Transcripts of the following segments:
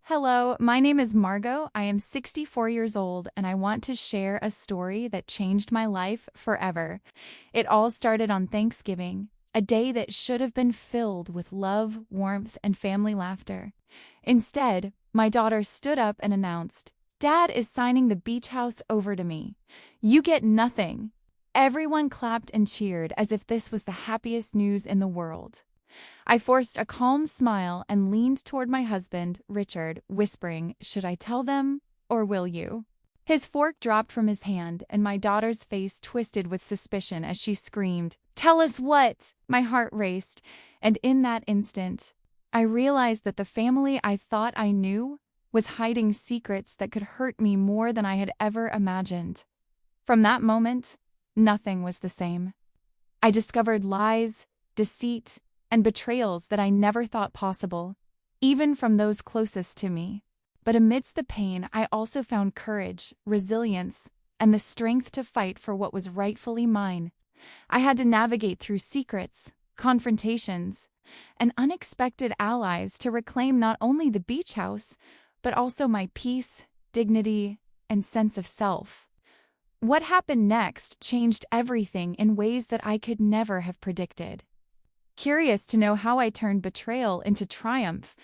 Hello, my name is Margot. I am 64 years old and I want to share a story that changed my life forever. It all started on Thanksgiving, a day that should have been filled with love, warmth, and family laughter. Instead, my daughter stood up and announced, "Dad is signing the beach house over to me. You get nothing." Everyone clapped and cheered as if this was the happiest news in the world. I forced a calm smile and leaned toward my husband, Richard, whispering, "Should I tell them, or will you?" His fork dropped from his hand, and my daughter's face twisted with suspicion as she screamed, "Tell us what?" My heart raced, and in that instant, I realized that the family I thought I knew was hiding secrets that could hurt me more than I had ever imagined. From that moment, nothing was the same. I discovered lies, deceit, and betrayals that I never thought possible, even from those closest to me. But amidst the pain, I also found courage, resilience, and the strength to fight for what was rightfully mine. I had to navigate through secrets, confrontations, and unexpected allies to reclaim not only the beach house, but also my peace, dignity, and sense of self. What happened next changed everything in ways that I could never have predicted. Curious to know how I turned betrayal into triumph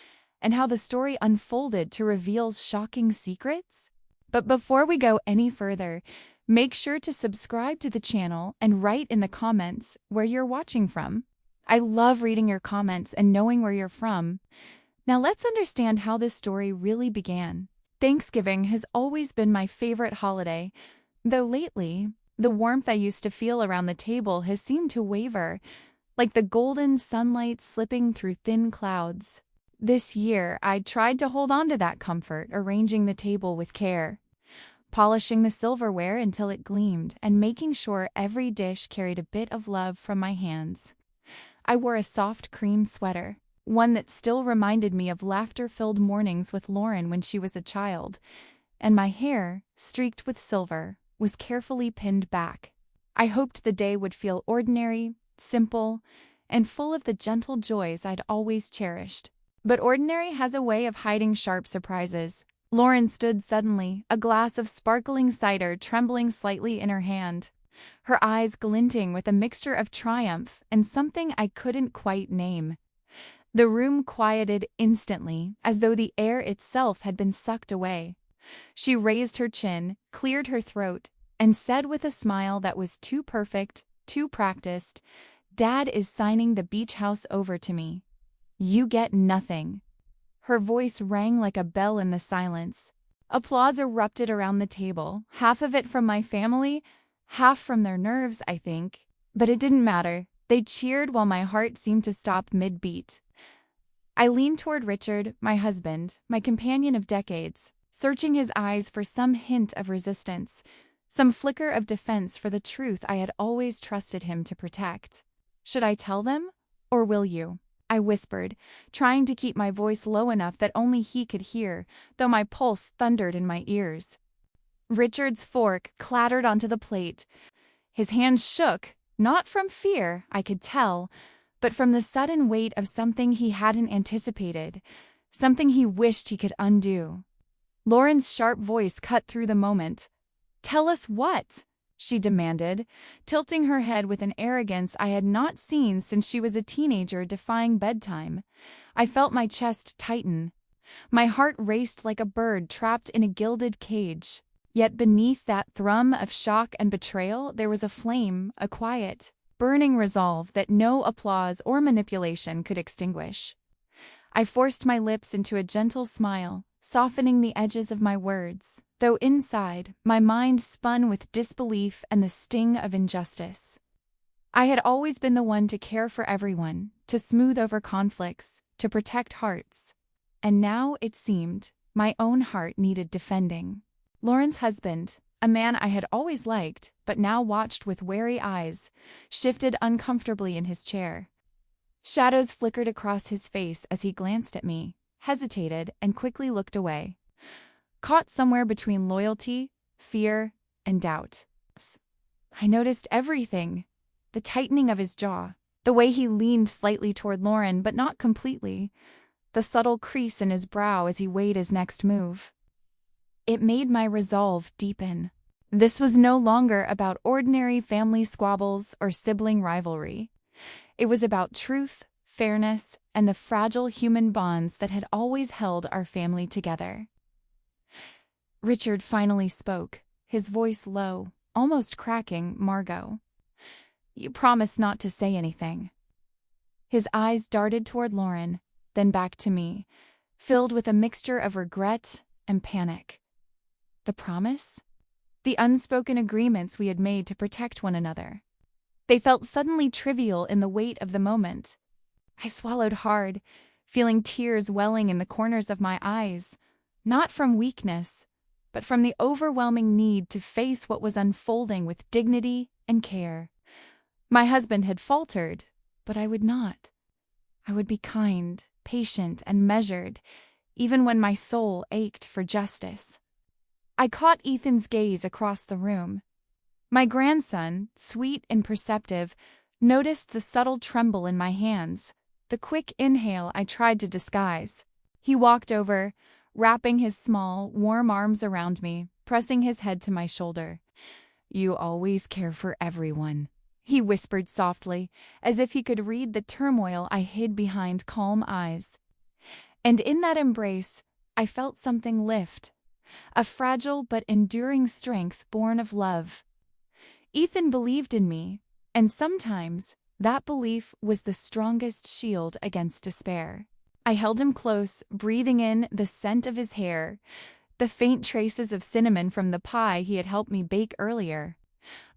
and how the story unfolded to reveal shocking secrets? But before we go any further, make sure to subscribe to the channel and write in the comments where you're watching from. I love reading your comments and knowing where you're from. Now let's understand how this story really began. Thanksgiving has always been my favorite holiday, though lately, the warmth I used to feel around the table has seemed to waver, like the golden sunlight slipping through thin clouds. This year, I tried to hold on to that comfort, arranging the table with care, polishing the silverware until it gleamed, and making sure every dish carried a bit of love from my hands. I wore a soft cream sweater, one that still reminded me of laughter-filled mornings with Lauren when she was a child, and my hair, streaked with silver, was carefully pinned back. I hoped the day would feel ordinary, simple, and full of the gentle joys I'd always cherished. But ordinary has a way of hiding sharp surprises. Lauren stood suddenly, a glass of sparkling cider trembling slightly in her hand, her eyes glinting with a mixture of triumph and something I couldn't quite name. The room quieted instantly, as though the air itself had been sucked away. She raised her chin, cleared her throat, and said with a smile that was too perfect, too practiced, "Dad is signing the beach house over to me. You get nothing." Her voice rang like a bell in the silence. Applause erupted around the table, half of it from my family, half from their nerves, I think. But it didn't matter. They cheered while my heart seemed to stop mid-beat. I leaned toward Richard, my husband, my companion of decades, searching his eyes for some hint of resistance, some flicker of defense for the truth I had always trusted him to protect. "Should I tell them, or will you?" I whispered, trying to keep my voice low enough that only he could hear, though my pulse thundered in my ears. Richard's fork clattered onto the plate. His hands shook, not from fear, I could tell, but from the sudden weight of something he hadn't anticipated, something he wished he could undo. Lauren's sharp voice cut through the moment. "Tell us what?" she demanded, tilting her head with an arrogance I had not seen since she was a teenager defying bedtime. I felt my chest tighten. My heart raced like a bird trapped in a gilded cage. Yet beneath that thrum of shock and betrayal, there was a flame, a quiet, burning resolve that no applause or manipulation could extinguish. I forced my lips into a gentle smile, softening the edges of my words, though inside, my mind spun with disbelief and the sting of injustice. I had always been the one to care for everyone, to smooth over conflicts, to protect hearts. And now, it seemed, my own heart needed defending. Lauren's husband, a man I had always liked, but now watched with wary eyes, shifted uncomfortably in his chair. Shadows flickered across his face as he glanced at me, hesitated, and quickly looked away. Caught somewhere between loyalty, fear, and doubt. I noticed everything. The tightening of his jaw, the way he leaned slightly toward Lauren but not completely, the subtle crease in his brow as he weighed his next move. It made my resolve deepen. This was no longer about ordinary family squabbles or sibling rivalry. It was about truth, fairness, and the fragile human bonds that had always held our family together. Richard finally spoke, his voice low, almost cracking. "Margot, you promised not to say anything." His eyes darted toward Lauren, then back to me, filled with a mixture of regret and panic. The promise? The unspoken agreements we had made to protect one another. They felt suddenly trivial in the weight of the moment. I swallowed hard, feeling tears welling in the corners of my eyes, not from weakness, but from the overwhelming need to face what was unfolding with dignity and care. My husband had faltered, but I would not. I would be kind, patient, and measured, even when my soul ached for justice. I caught Ethan's gaze across the room. My grandson, sweet and perceptive, noticed the subtle tremble in my hands, the quick inhale I tried to disguise. He walked over, wrapping his small, warm arms around me, pressing his head to my shoulder. "You always care for everyone," he whispered softly, as if he could read the turmoil I hid behind calm eyes. And in that embrace, I felt something lift, a fragile but enduring strength born of love. Ethan believed in me, and sometimes that belief was the strongest shield against despair. I held him close, breathing in the scent of his hair, the faint traces of cinnamon from the pie he had helped me bake earlier.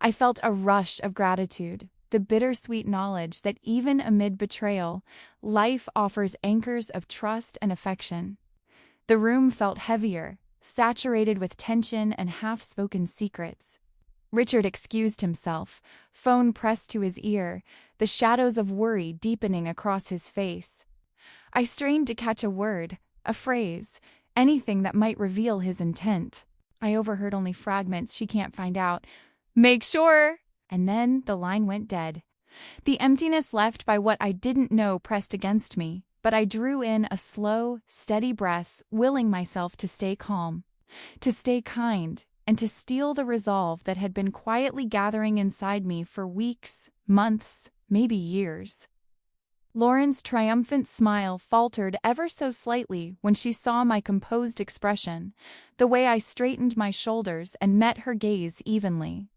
I felt a rush of gratitude, the bittersweet knowledge that even amid betrayal, life offers anchors of trust and affection. The room felt heavier, saturated with tension and half-spoken secrets. Richard excused himself, phone pressed to his ear, the shadows of worry deepening across his face. I strained to catch a word, a phrase, anything that might reveal his intent. I overheard only fragments. "She can't find out." "Make sure!" And then the line went dead. The emptiness left by what I didn't know pressed against me, but I drew in a slow, steady breath, willing myself to stay calm, to stay kind, and to steel the resolve that had been quietly gathering inside me for weeks, months, maybe years. Lauren's triumphant smile faltered ever so slightly when she saw my composed expression, the way I straightened my shoulders and met her gaze evenly.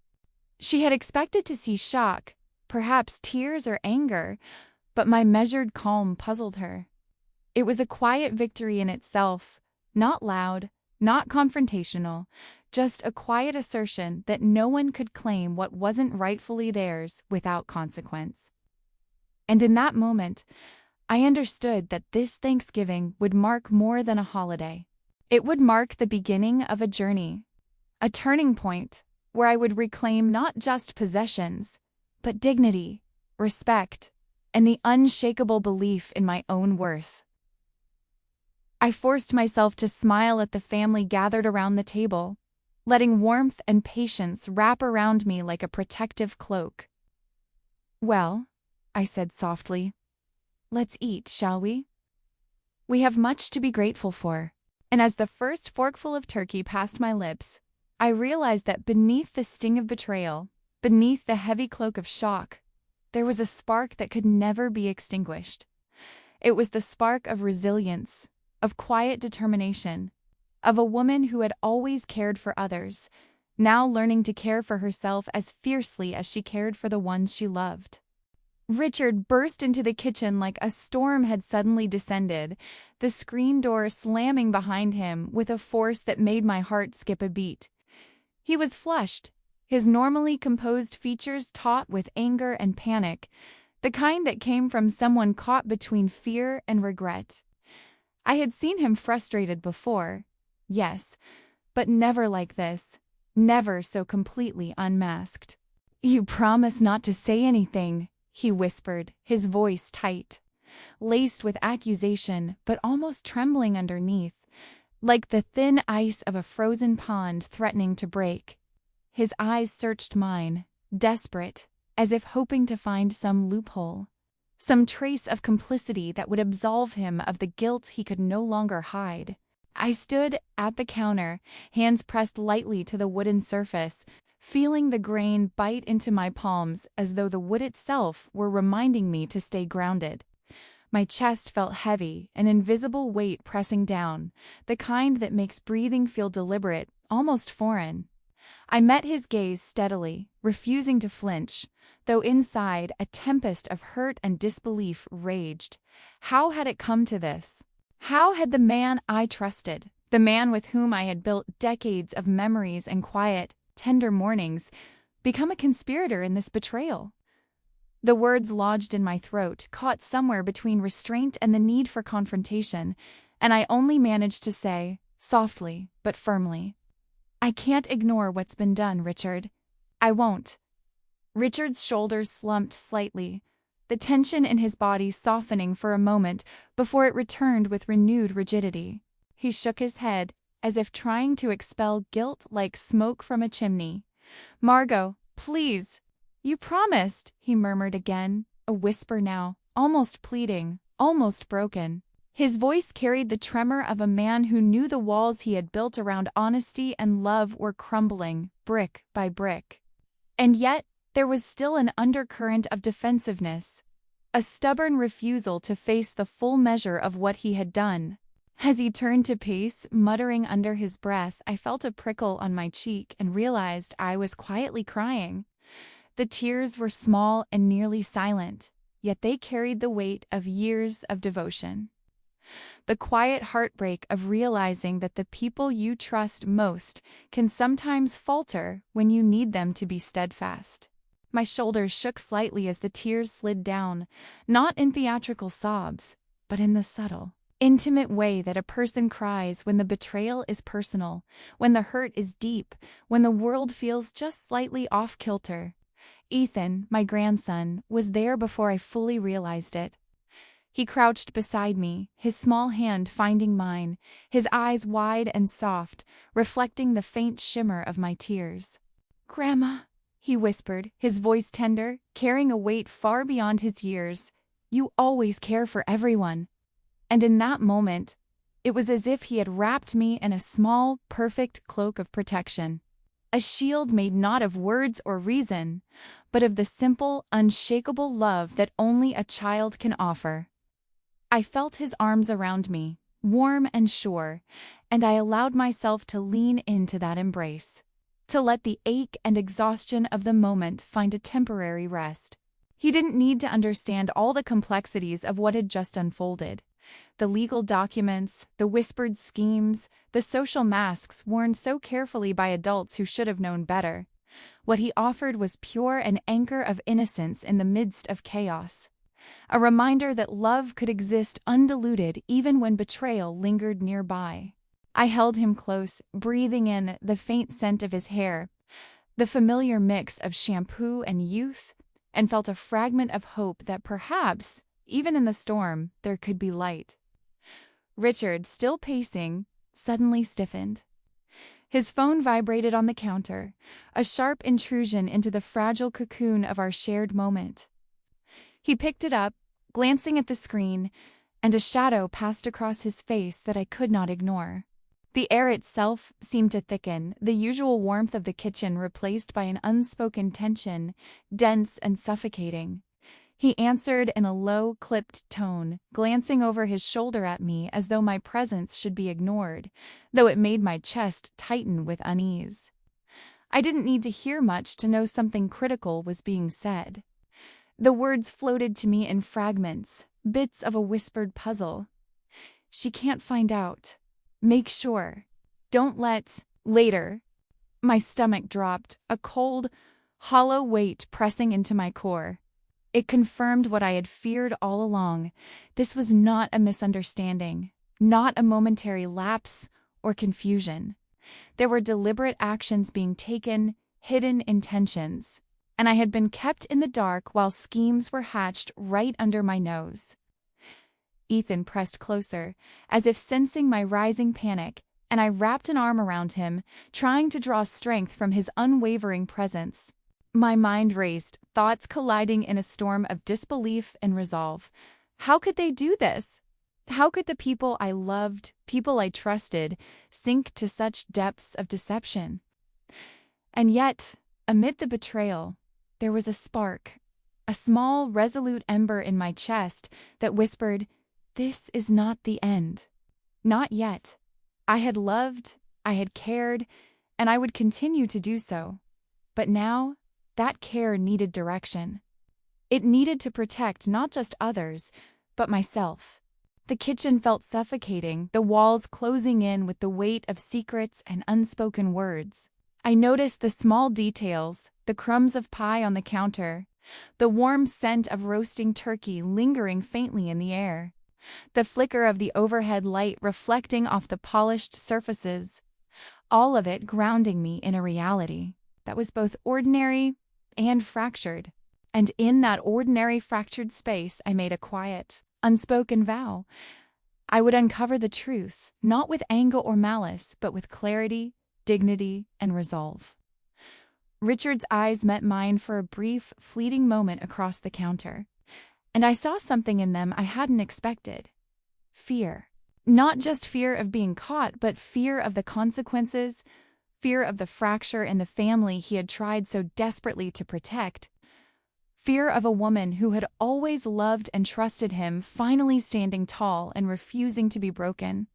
She had expected to see shock, perhaps tears or anger, but my measured calm puzzled her. It was a quiet victory in itself, not loud, not confrontational, just a quiet assertion that no one could claim what wasn't rightfully theirs without consequence. And in that moment, I understood that this Thanksgiving would mark more than a holiday. It would mark the beginning of a journey, a turning point where I would reclaim not just possessions, but dignity, respect, and the unshakable belief in my own worth. I forced myself to smile at the family gathered around the table, letting warmth and patience wrap around me like a protective cloak. "Well," I said softly, "let's eat, shall we? We have much to be grateful for." And as the first forkful of turkey passed my lips, I realized that beneath the sting of betrayal, beneath the heavy cloak of shock, there was a spark that could never be extinguished. It was the spark of resilience, of quiet determination, of a woman who had always cared for others, now learning to care for herself as fiercely as she cared for the ones she loved. Richard burst into the kitchen like a storm had suddenly descended, the screen door slamming behind him with a force that made my heart skip a beat. He was flushed, his normally composed features taut with anger and panic, the kind that came from someone caught between fear and regret. I had seen him frustrated before, yes, but never like this, never so completely unmasked. "You promised not to say anything," he whispered, his voice tight, laced with accusation but almost trembling underneath, like the thin ice of a frozen pond threatening to break. His eyes searched mine, desperate, as if hoping to find some loophole, some trace of complicity that would absolve him of the guilt he could no longer hide. I stood at the counter, hands pressed lightly to the wooden surface, feeling the grain bite into my palms as though the wood itself were reminding me to stay grounded. My chest felt heavy, an invisible weight pressing down, the kind that makes breathing feel deliberate, almost foreign. I met his gaze steadily, refusing to flinch, though inside a tempest of hurt and disbelief raged. How had it come to this? How had the man I trusted, the man with whom I had built decades of memories and quiet, tender mornings, become a conspirator in this betrayal? The words lodged in my throat, caught somewhere between restraint and the need for confrontation, and I only managed to say, softly but firmly, "I can't ignore what's been done, Richard. I won't." Richard's shoulders slumped slightly, the tension in his body softening for a moment before it returned with renewed rigidity. He shook his head, as if trying to expel guilt like smoke from a chimney. "Margot, please! You promised," he murmured again, a whisper now, almost pleading, almost broken. His voice carried the tremor of a man who knew the walls he had built around honesty and love were crumbling, brick by brick. And yet, there was still an undercurrent of defensiveness, a stubborn refusal to face the full measure of what he had done. As he turned to pace, muttering under his breath, I felt a prickle on my cheek and realized I was quietly crying. The tears were small and nearly silent, yet they carried the weight of years of devotion. The quiet heartbreak of realizing that the people you trust most can sometimes falter when you need them to be steadfast. My shoulders shook slightly as the tears slid down, not in theatrical sobs, but in the subtle, intimate way that a person cries when the betrayal is personal, when the hurt is deep, when the world feels just slightly off-kilter. Ethan, my grandson, was there before I fully realized it. He crouched beside me, his small hand finding mine, his eyes wide and soft, reflecting the faint shimmer of my tears. "Grandma," he whispered, his voice tender, carrying a weight far beyond his years, "you always care for everyone." And in that moment, it was as if he had wrapped me in a small, perfect cloak of protection. A shield made not of words or reason, but of the simple, unshakable love that only a child can offer. I felt his arms around me, warm and sure, and I allowed myself to lean into that embrace, to let the ache and exhaustion of the moment find a temporary rest. He didn't need to understand all the complexities of what had just unfolded. The legal documents, the whispered schemes, the social masks worn so carefully by adults who should have known better. What he offered was pure an anchor of innocence in the midst of chaos. A reminder that love could exist undiluted even when betrayal lingered nearby. I held him close, breathing in the faint scent of his hair, the familiar mix of shampoo and youth, and felt a fragment of hope that perhaps, even in the storm, there could be light. Richard, still pacing, suddenly stiffened. His phone vibrated on the counter, a sharp intrusion into the fragile cocoon of our shared moment. He picked it up, glancing at the screen, and a shadow passed across his face that I could not ignore. The air itself seemed to thicken, the usual warmth of the kitchen replaced by an unspoken tension, dense and suffocating. He answered in a low, clipped tone, glancing over his shoulder at me as though my presence should be ignored, though it made my chest tighten with unease. I didn't need to hear much to know something critical was being said. The words floated to me in fragments, bits of a whispered puzzle. "She can't find out. Make sure. Don't let... later." My stomach dropped, a cold, hollow weight pressing into my core. It confirmed what I had feared all along. This was not a misunderstanding, not a momentary lapse or confusion. There were deliberate actions being taken, hidden intentions, and I had been kept in the dark while schemes were hatched right under my nose. Ethan pressed closer, as if sensing my rising panic, and I wrapped an arm around him, trying to draw strength from his unwavering presence. My mind raced, thoughts colliding in a storm of disbelief and resolve. How could they do this? How could the people I loved, people I trusted, sink to such depths of deception? And yet, amid the betrayal, there was a spark, a small, resolute ember in my chest that whispered, "This is not the end." Not yet. I had loved, I had cared, and I would continue to do so. But now, that care needed direction. It needed to protect not just others, but myself. The kitchen felt suffocating, the walls closing in with the weight of secrets and unspoken words. I noticed the small details, the crumbs of pie on the counter, the warm scent of roasting turkey lingering faintly in the air, the flicker of the overhead light reflecting off the polished surfaces, all of it grounding me in a reality that was both ordinary and fractured. And in that ordinary fractured space, I made a quiet, unspoken vow. I would uncover the truth, not with anger or malice, but with clarity, dignity, and resolve. Richard's eyes met mine for a brief, fleeting moment across the counter, and I saw something in them I hadn't expected. Fear. Not just fear of being caught, but fear of the consequences, fear of the fracture in the family he had tried so desperately to protect, fear of a woman who had always loved and trusted him finally standing tall and refusing to be broken.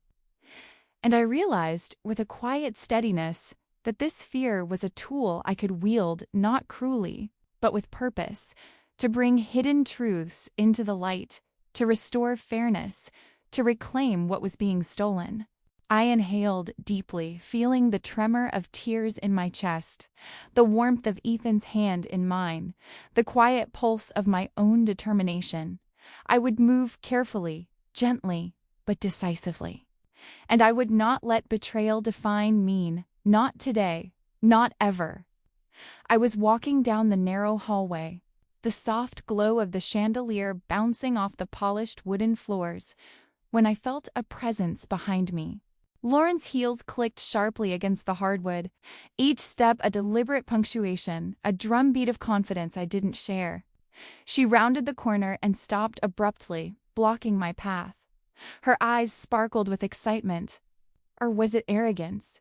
And I realized, with a quiet steadiness, that this fear was a tool I could wield not cruelly, but with purpose, to bring hidden truths into the light, to restore fairness, to reclaim what was being stolen. I inhaled deeply, feeling the tremor of tears in my chest, the warmth of Ethan's hand in mine, the quiet pulse of my own determination. I would move carefully, gently, but decisively. And I would not let betrayal define me, not today, not ever. I was walking down the narrow hallway, the soft glow of the chandelier bouncing off the polished wooden floors, when I felt a presence behind me. Lauren's heels clicked sharply against the hardwood, each step a deliberate punctuation, a drumbeat of confidence I didn't share. She rounded the corner and stopped abruptly, blocking my path. Her eyes sparkled with excitement. Or was it arrogance?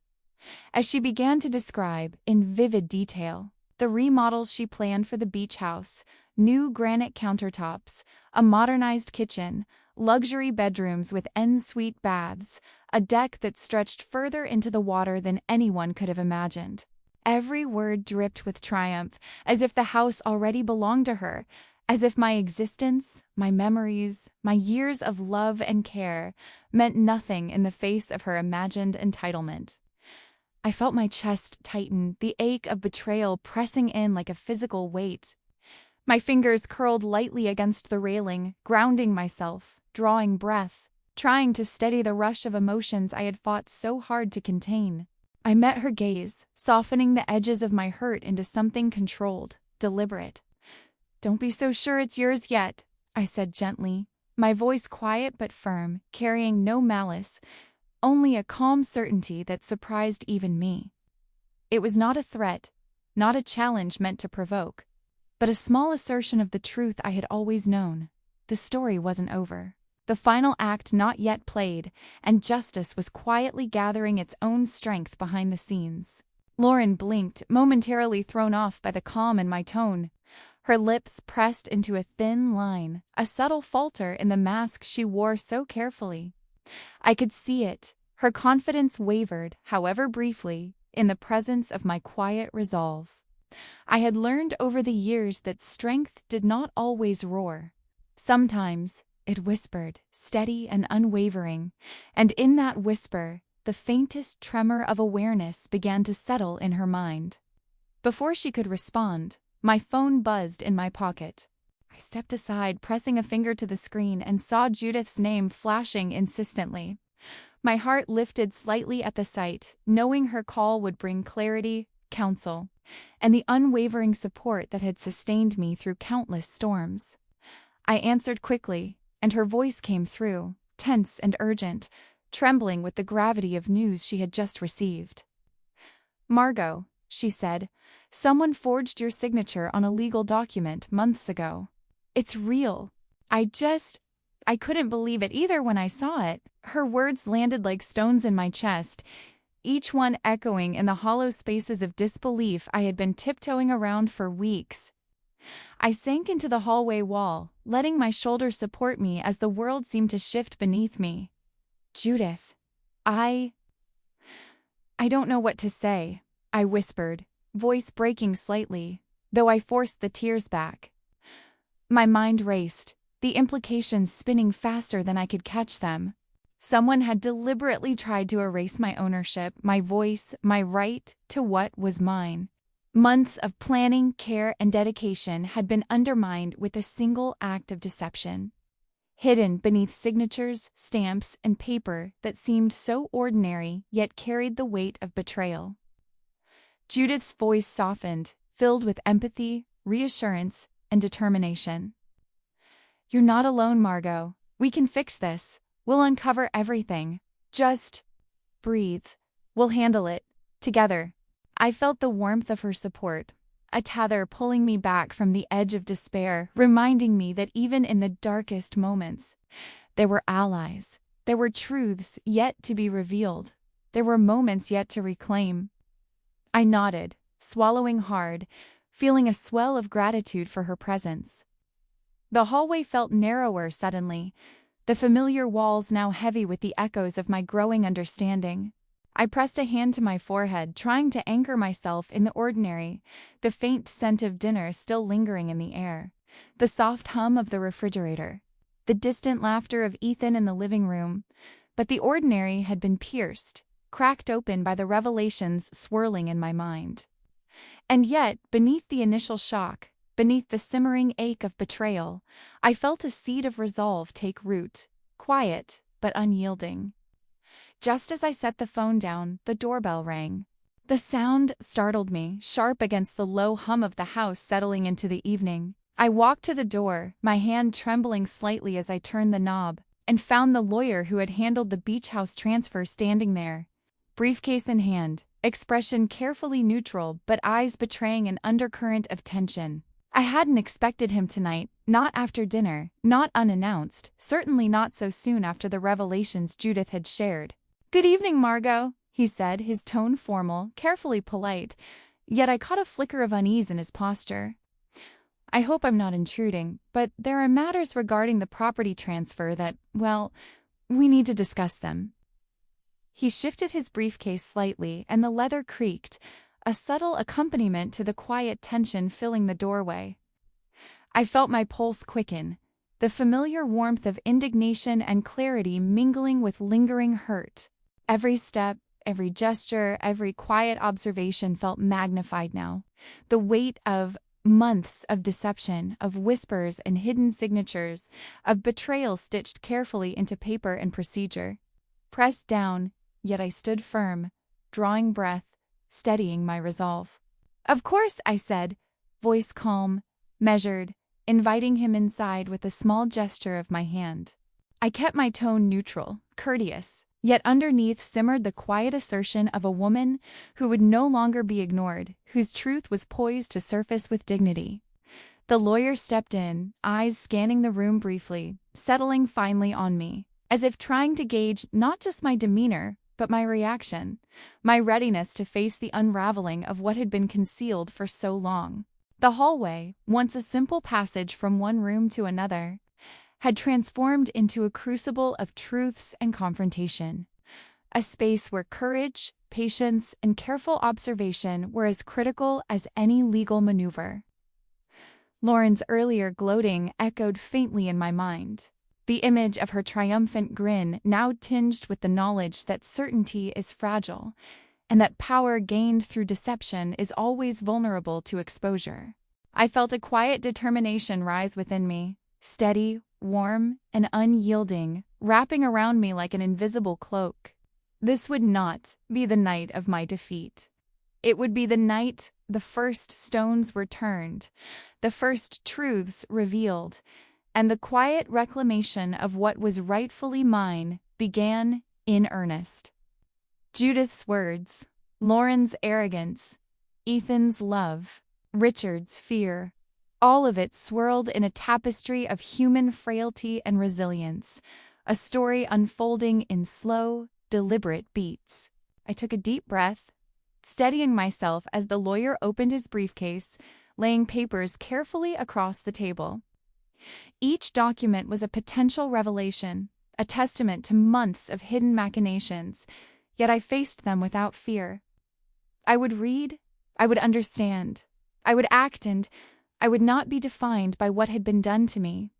As she began to describe, in vivid detail, the remodels she planned for the beach house, new granite countertops, a modernized kitchen, luxury bedrooms with en-suite baths, a deck that stretched further into the water than anyone could have imagined. Every word dripped with triumph, as if the house already belonged to her, as if my existence, my memories, my years of love and care meant nothing in the face of her imagined entitlement. I felt my chest tighten, the ache of betrayal pressing in like a physical weight. My fingers curled lightly against the railing, grounding myself, drawing breath, trying to steady the rush of emotions I had fought so hard to contain. I met her gaze, softening the edges of my hurt into something controlled, deliberate. "Don't be so sure it's yours yet," I said gently, my voice quiet but firm, carrying no malice, only a calm certainty that surprised even me. It was not a threat, not a challenge meant to provoke, but a small assertion of the truth I had always known. The story wasn't over. The final act not yet played, and justice was quietly gathering its own strength behind the scenes. Lauren blinked, momentarily thrown off by the calm in my tone. Her lips pressed into a thin line, a subtle falter in the mask she wore so carefully. I could see it. Her confidence wavered, however briefly, in the presence of my quiet resolve. I had learned over the years that strength did not always roar. Sometimes it whispered, steady and unwavering, and in that whisper, the faintest tremor of awareness began to settle in her mind. Before she could respond, my phone buzzed in my pocket. I stepped aside, pressing a finger to the screen, and saw Judith's name flashing insistently. My heart lifted slightly at the sight, knowing her call would bring clarity, counsel, and the unwavering support that had sustained me through countless storms. I answered quickly, and her voice came through, tense and urgent, trembling with the gravity of news she had just received. "Margot," she said, Someone forged your signature on a legal document months ago. It's real. I couldn't believe it either when I saw it. Her words landed like stones in my chest, each one echoing in the hollow spaces of disbelief I had been tiptoeing around for weeks. I sank into the hallway wall, letting my shoulders support me as the world seemed to shift beneath me. Judith, I don't know what to say, I whispered, voice breaking slightly, though I forced the tears back. My mind raced, the implications spinning faster than I could catch them. Someone had deliberately tried to erase my ownership, my voice, my right to what was mine. Months of planning, care, and dedication had been undermined with a single act of deception. Hidden beneath signatures, stamps, and paper that seemed so ordinary yet carried the weight of betrayal. Judith's voice softened, filled with empathy, reassurance, and determination. You're not alone, Margot. We can fix this. We'll uncover everything. Just breathe. We'll handle it. Together. I felt the warmth of her support, a tether pulling me back from the edge of despair, reminding me that even in the darkest moments, there were allies. There were truths yet to be revealed. There were moments yet to reclaim. I nodded, swallowing hard, feeling a swell of gratitude for her presence. The hallway felt narrower suddenly, the familiar walls now heavy with the echoes of my growing understanding. I pressed a hand to my forehead, trying to anchor myself in the ordinary, the faint scent of dinner still lingering in the air, the soft hum of the refrigerator, the distant laughter of Ethan in the living room. But the ordinary had been pierced, cracked open by the revelations swirling in my mind. And yet, beneath the initial shock, beneath the simmering ache of betrayal, I felt a seed of resolve take root, quiet but unyielding. Just as I set the phone down, the doorbell rang. The sound startled me, sharp against the low hum of the house settling into the evening. I walked to the door, my hand trembling slightly as I turned the knob, and found the lawyer who had handled the beach house transfer standing there, briefcase in hand, expression carefully neutral but eyes betraying an undercurrent of tension. I hadn't expected him tonight, not after dinner, not unannounced, certainly not so soon after the revelations Judith had shared. "Good evening, Margot," he said, his tone formal, carefully polite, yet I caught a flicker of unease in his posture. "I hope I'm not intruding, but there are matters regarding the property transfer that, well, we need to discuss them." He shifted his briefcase slightly, and the leather creaked, a subtle accompaniment to the quiet tension filling the doorway. I felt my pulse quicken, the familiar warmth of indignation and clarity mingling with lingering hurt. Every step, every gesture, every quiet observation felt magnified now. The weight of months of deception, of whispers and hidden signatures, of betrayal stitched carefully into paper and procedure. Pressed down, yet I stood firm, drawing breath, steadying my resolve. "Of course," I said, voice calm, measured, inviting him inside with a small gesture of my hand. I kept my tone neutral, courteous, yet underneath simmered the quiet assertion of a woman who would no longer be ignored, whose truth was poised to surface with dignity. The lawyer stepped in, eyes scanning the room briefly, settling finally on me, as if trying to gauge not just my demeanor, but my reaction, my readiness to face the unraveling of what had been concealed for so long. The hallway, once a simple passage from one room to another, had transformed into a crucible of truths and confrontation, a space where courage, patience, and careful observation were as critical as any legal maneuver. Lauren's earlier gloating echoed faintly in my mind, the image of her triumphant grin now tinged with the knowledge that certainty is fragile, and that power gained through deception is always vulnerable to exposure. I felt a quiet determination rise within me, steady, warm, and unyielding, wrapping around me like an invisible cloak. This would not be the night of my defeat. It would be the night the first stones were turned, the first truths revealed, and the quiet reclamation of what was rightfully mine began in earnest. Judith's words, Lauren's arrogance, Ethan's love, Richard's fear. All of it swirled in a tapestry of human frailty and resilience, a story unfolding in slow, deliberate beats. I took a deep breath, steadying myself as the lawyer opened his briefcase, laying papers carefully across the table. Each document was a potential revelation, a testament to months of hidden machinations, yet I faced them without fear. I would read, I would understand, I would act, and I would not be defined by what had been done to me,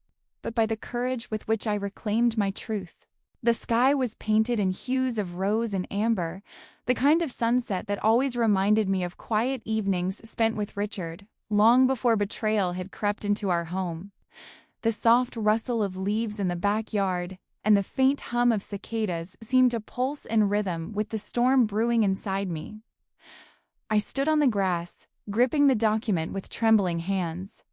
but by the courage with which I reclaimed my truth. The sky was painted in hues of rose and amber, the kind of sunset that always reminded me of quiet evenings spent with Richard, long before betrayal had crept into our home. The soft rustle of leaves in the backyard and the faint hum of cicadas seemed to pulse in rhythm with the storm brewing inside me. I stood on the grass, gripping the document with trembling hands,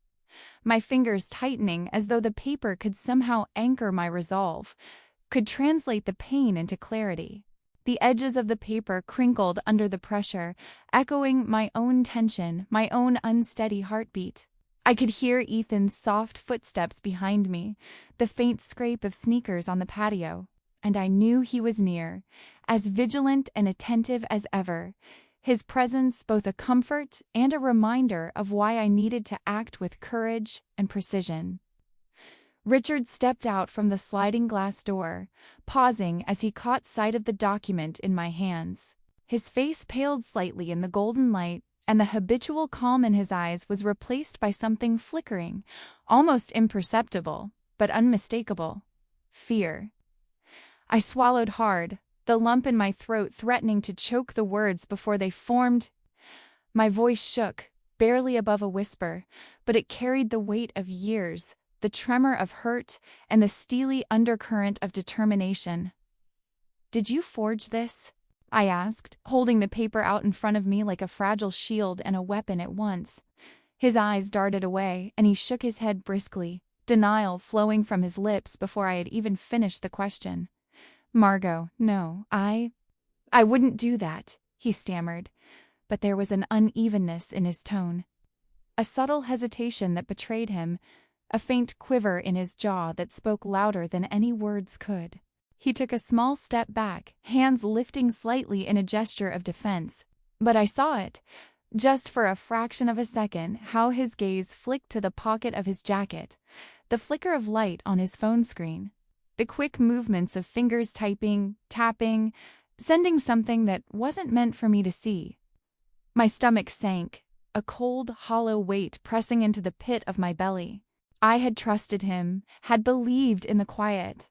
my fingers tightening as though the paper could somehow anchor my resolve, could translate the pain into clarity. The edges of the paper crinkled under the pressure, echoing my own tension, my own unsteady heartbeat. I could hear Ethan's soft footsteps behind me, the faint scrape of sneakers on the patio, and I knew he was near, as vigilant and attentive as ever, his presence both a comfort and a reminder of why I needed to act with courage and precision. Richard stepped out from the sliding glass door, pausing as he caught sight of the document in my hands. His face paled slightly in the golden light, and the habitual calm in his eyes was replaced by something flickering, almost imperceptible, but unmistakable: fear. I swallowed hard, the lump in my throat threatening to choke the words before they formed. My voice shook, barely above a whisper, but it carried the weight of years, the tremor of hurt, and the steely undercurrent of determination. "Did you forge this?" I asked, holding the paper out in front of me like a fragile shield and a weapon at once. His eyes darted away, and he shook his head briskly, denial flowing from his lips before I had even finished the question. "Margot, no, I wouldn't do that," he stammered, but there was an unevenness in his tone, a subtle hesitation that betrayed him, a faint quiver in his jaw that spoke louder than any words could. He took a small step back, hands lifting slightly in a gesture of defense, but I saw it, just for a fraction of a second, how his gaze flicked to the pocket of his jacket, the flicker of light on his phone screen, the quick movements of fingers typing, tapping, sending something that wasn't meant for me to see. My stomach sank, a cold, hollow weight pressing into the pit of my belly. I had trusted him, had believed in the quiet,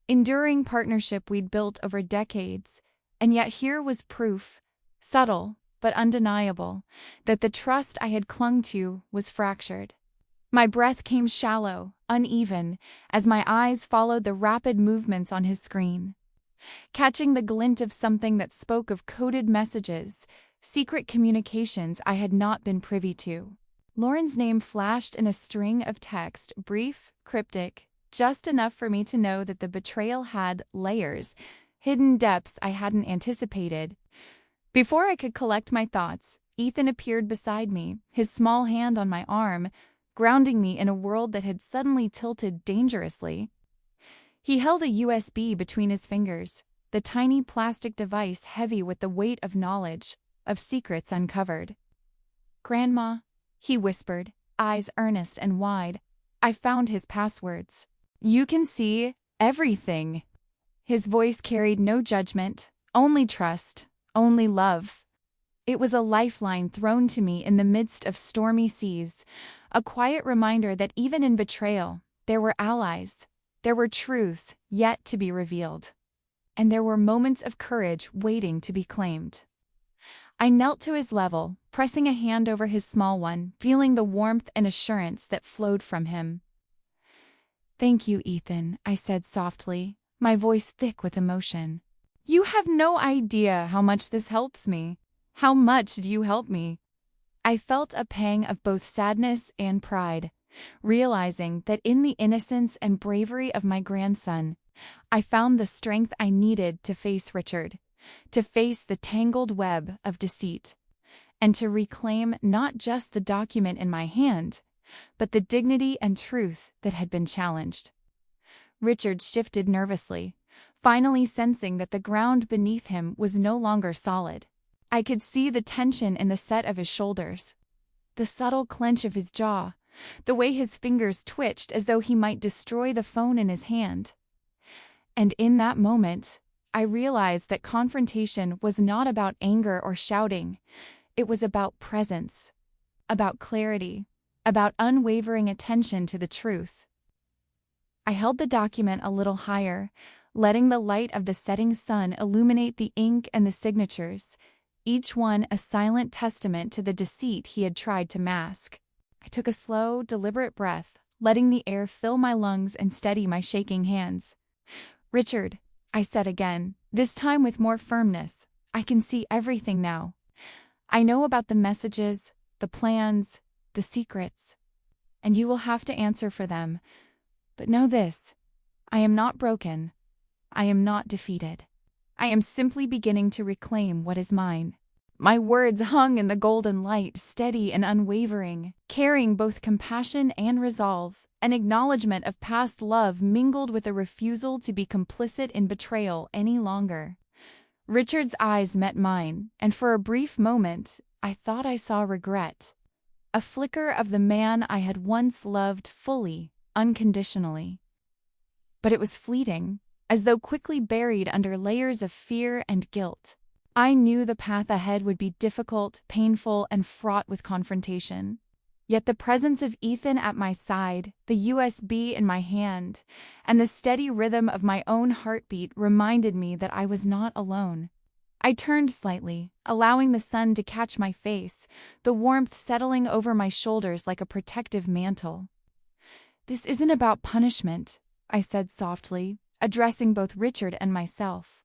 enduring partnership we'd built over decades, and yet here was proof, subtle but undeniable, that the trust I had clung to was fractured. My breath came shallow, uneven, as my eyes followed the rapid movements on his screen, catching the glint of something that spoke of coded messages, secret communications I had not been privy to. Lauren's name flashed in a string of text, brief, cryptic, just enough for me to know that the betrayal had layers, hidden depths I hadn't anticipated. Before I could collect my thoughts, Ethan appeared beside me, his small hand on my arm, grounding me in a world that had suddenly tilted dangerously. He held a USB between his fingers, the tiny plastic device heavy with the weight of knowledge, of secrets uncovered. "Grandma," he whispered, eyes earnest and wide, "I found his passwords. You can see everything." His voice carried no judgment, only trust, only love. It was a lifeline thrown to me in the midst of stormy seas, a quiet reminder that even in betrayal, there were allies, there were truths yet to be revealed, and there were moments of courage waiting to be claimed. I knelt to his level, pressing a hand over his small one, feeling the warmth and assurance that flowed from him. "Thank you, Ethan," I said softly, my voice thick with emotion. "You have no idea how much this helps me. How much do you help me?" I felt a pang of both sadness and pride, realizing that in the innocence and bravery of my grandson, I found the strength I needed to face Richard, to face the tangled web of deceit. and to reclaim not just the document in my hand, but the dignity and truth that had been challenged. Richard shifted nervously, finally sensing that the ground beneath him was no longer solid. I could see the tension in the set of his shoulders, the subtle clench of his jaw, the way his fingers twitched as though he might destroy the phone in his hand. And in that moment, I realized that confrontation was not about anger or shouting. It was about presence, about clarity, about unwavering attention to the truth. I held the document a little higher, letting the light of the setting sun illuminate the ink and the signatures, each one a silent testament to the deceit he had tried to mask. I took a slow, deliberate breath, letting the air fill my lungs and steady my shaking hands. "Richard," I said again, this time with more firmness, "I can see everything now. I know about the messages, the plans, the secrets, and you will have to answer for them. But know this, I am not broken. I am not defeated. I am simply beginning to reclaim what is mine." My words hung in the golden light, steady and unwavering, carrying both compassion and resolve, an acknowledgement of past love mingled with a refusal to be complicit in betrayal any longer. Richard's eyes met mine, and for a brief moment, I thought I saw regret. A flicker of the man I had once loved fully, unconditionally. But it was fleeting, as though quickly buried under layers of fear and guilt. I knew the path ahead would be difficult, painful, and fraught with confrontation. Yet the presence of Ethan at my side, the USB in my hand, and the steady rhythm of my own heartbeat reminded me that I was not alone. I turned slightly, allowing the sun to catch my face, the warmth settling over my shoulders like a protective mantle. "This isn't about punishment," I said softly, addressing both Richard and myself.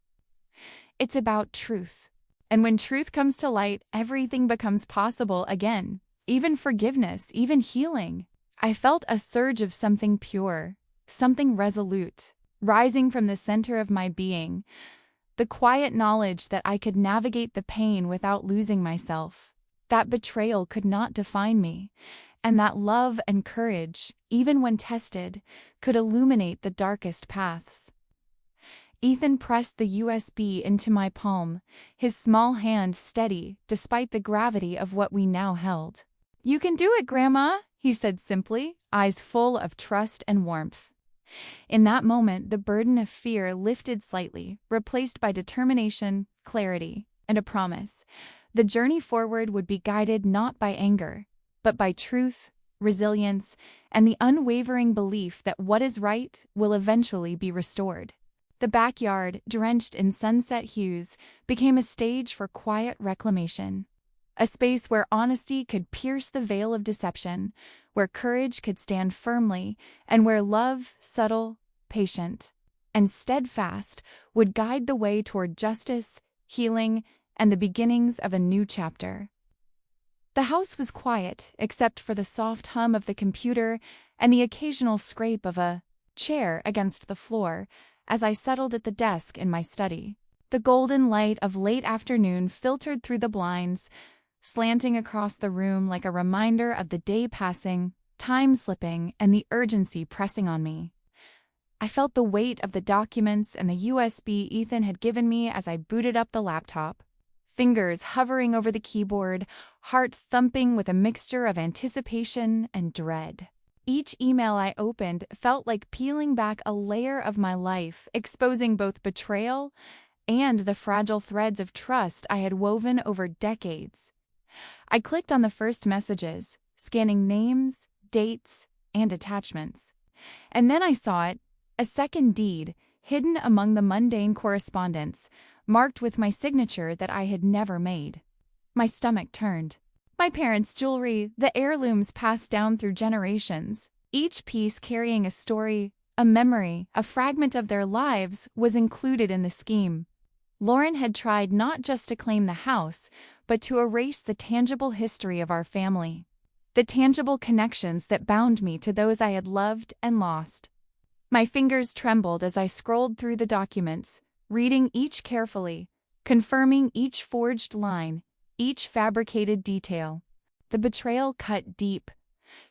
"It's about truth. And when truth comes to light, everything becomes possible again. Even forgiveness, even healing." I felt a surge of something pure, something resolute, rising from the center of my being. The quiet knowledge that I could navigate the pain without losing myself. That betrayal could not define me, and that love and courage, even when tested, could illuminate the darkest paths. Ethan pressed the USB into my palm, his small hand steady despite the gravity of what we now held. "You can do it, Grandma," he said simply, eyes full of trust and warmth. In that moment, the burden of fear lifted slightly, replaced by determination, clarity, and a promise. The journey forward would be guided not by anger, but by truth, resilience, and the unwavering belief that what is right will eventually be restored. The backyard, drenched in sunset hues, became a stage for quiet reclamation. A space where honesty could pierce the veil of deception, where courage could stand firmly, and where love, subtle, patient, and steadfast, would guide the way toward justice, healing, and the beginnings of a new chapter. The house was quiet, except for the soft hum of the computer and the occasional scrape of a chair against the floor, as I settled at the desk in my study. The golden light of late afternoon filtered through the blinds, slanting across the room like a reminder of the day passing, time slipping, and the urgency pressing on me. I felt the weight of the documents and the USB Ethan had given me as I booted up the laptop. Fingers hovering over the keyboard, heart thumping with a mixture of anticipation and dread. Each email I opened felt like peeling back a layer of my life, exposing both betrayal and the fragile threads of trust I had woven over decades. I clicked on the first messages, scanning names, dates, and attachments. And then I saw it, a second deed, hidden among the mundane correspondence, marked with my signature that I had never made. My stomach turned. My parents' jewelry, the heirlooms passed down through generations, each piece carrying a story, a memory, a fragment of their lives, was included in the scheme. Lauren had tried not just to claim the house, but to erase the tangible history of our family. The tangible connections that bound me to those I had loved and lost. My fingers trembled as I scrolled through the documents, reading each carefully, confirming each forged line, each fabricated detail. The betrayal cut deep,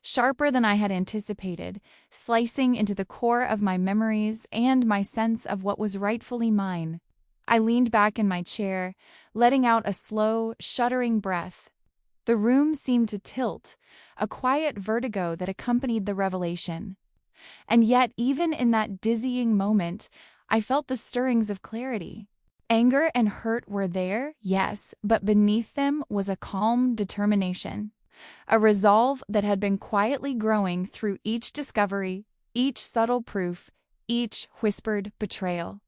sharper than I had anticipated, slicing into the core of my memories and my sense of what was rightfully mine. I leaned back in my chair, letting out a slow, shuddering breath. The room seemed to tilt, a quiet vertigo that accompanied the revelation. And yet, even in that dizzying moment, I felt the stirrings of clarity. Anger and hurt were there, yes, but beneath them was a calm determination, a resolve that had been quietly growing through each discovery, each subtle proof, each whispered betrayal.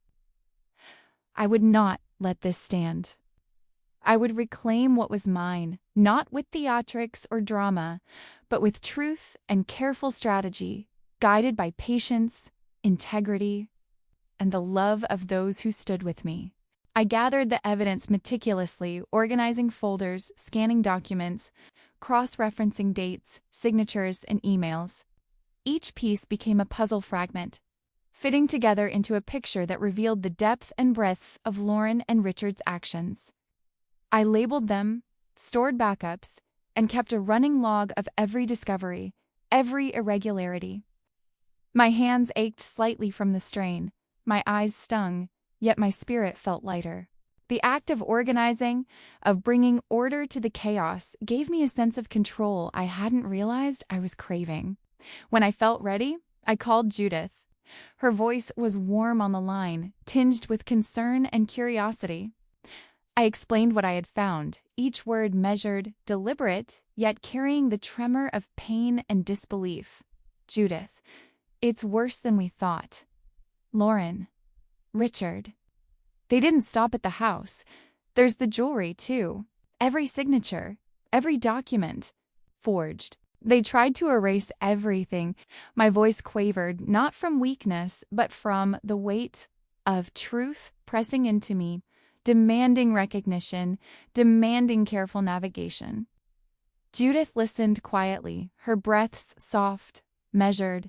I would not let this stand. I would reclaim what was mine, not with theatrics or drama, but with truth and careful strategy, guided by patience, integrity, and the love of those who stood with me. I gathered the evidence meticulously, organizing folders, scanning documents, cross-referencing dates, signatures, and emails. Each piece became a puzzle fragment, fitting together into a picture that revealed the depth and breadth of Lauren and Richard's actions. I labeled them, stored backups, and kept a running log of every discovery, every irregularity. My hands ached slightly from the strain, my eyes stung, yet my spirit felt lighter. The act of organizing, of bringing order to the chaos, gave me a sense of control I hadn't realized I was craving. When I felt ready, I called Judith. Her voice was warm on the line, tinged with concern and curiosity. I explained what I had found, each word measured, deliberate, yet carrying the tremor of pain and disbelief. Judith, it's worse than we thought. Lauren, Richard. They didn't stop at the house. There's the jewelry, too. Every signature, every document, forged. They tried to erase everything. My voice quavered, not from weakness, but from the weight of truth pressing into me, demanding recognition, demanding careful navigation. Judith listened quietly, her breaths soft, measured.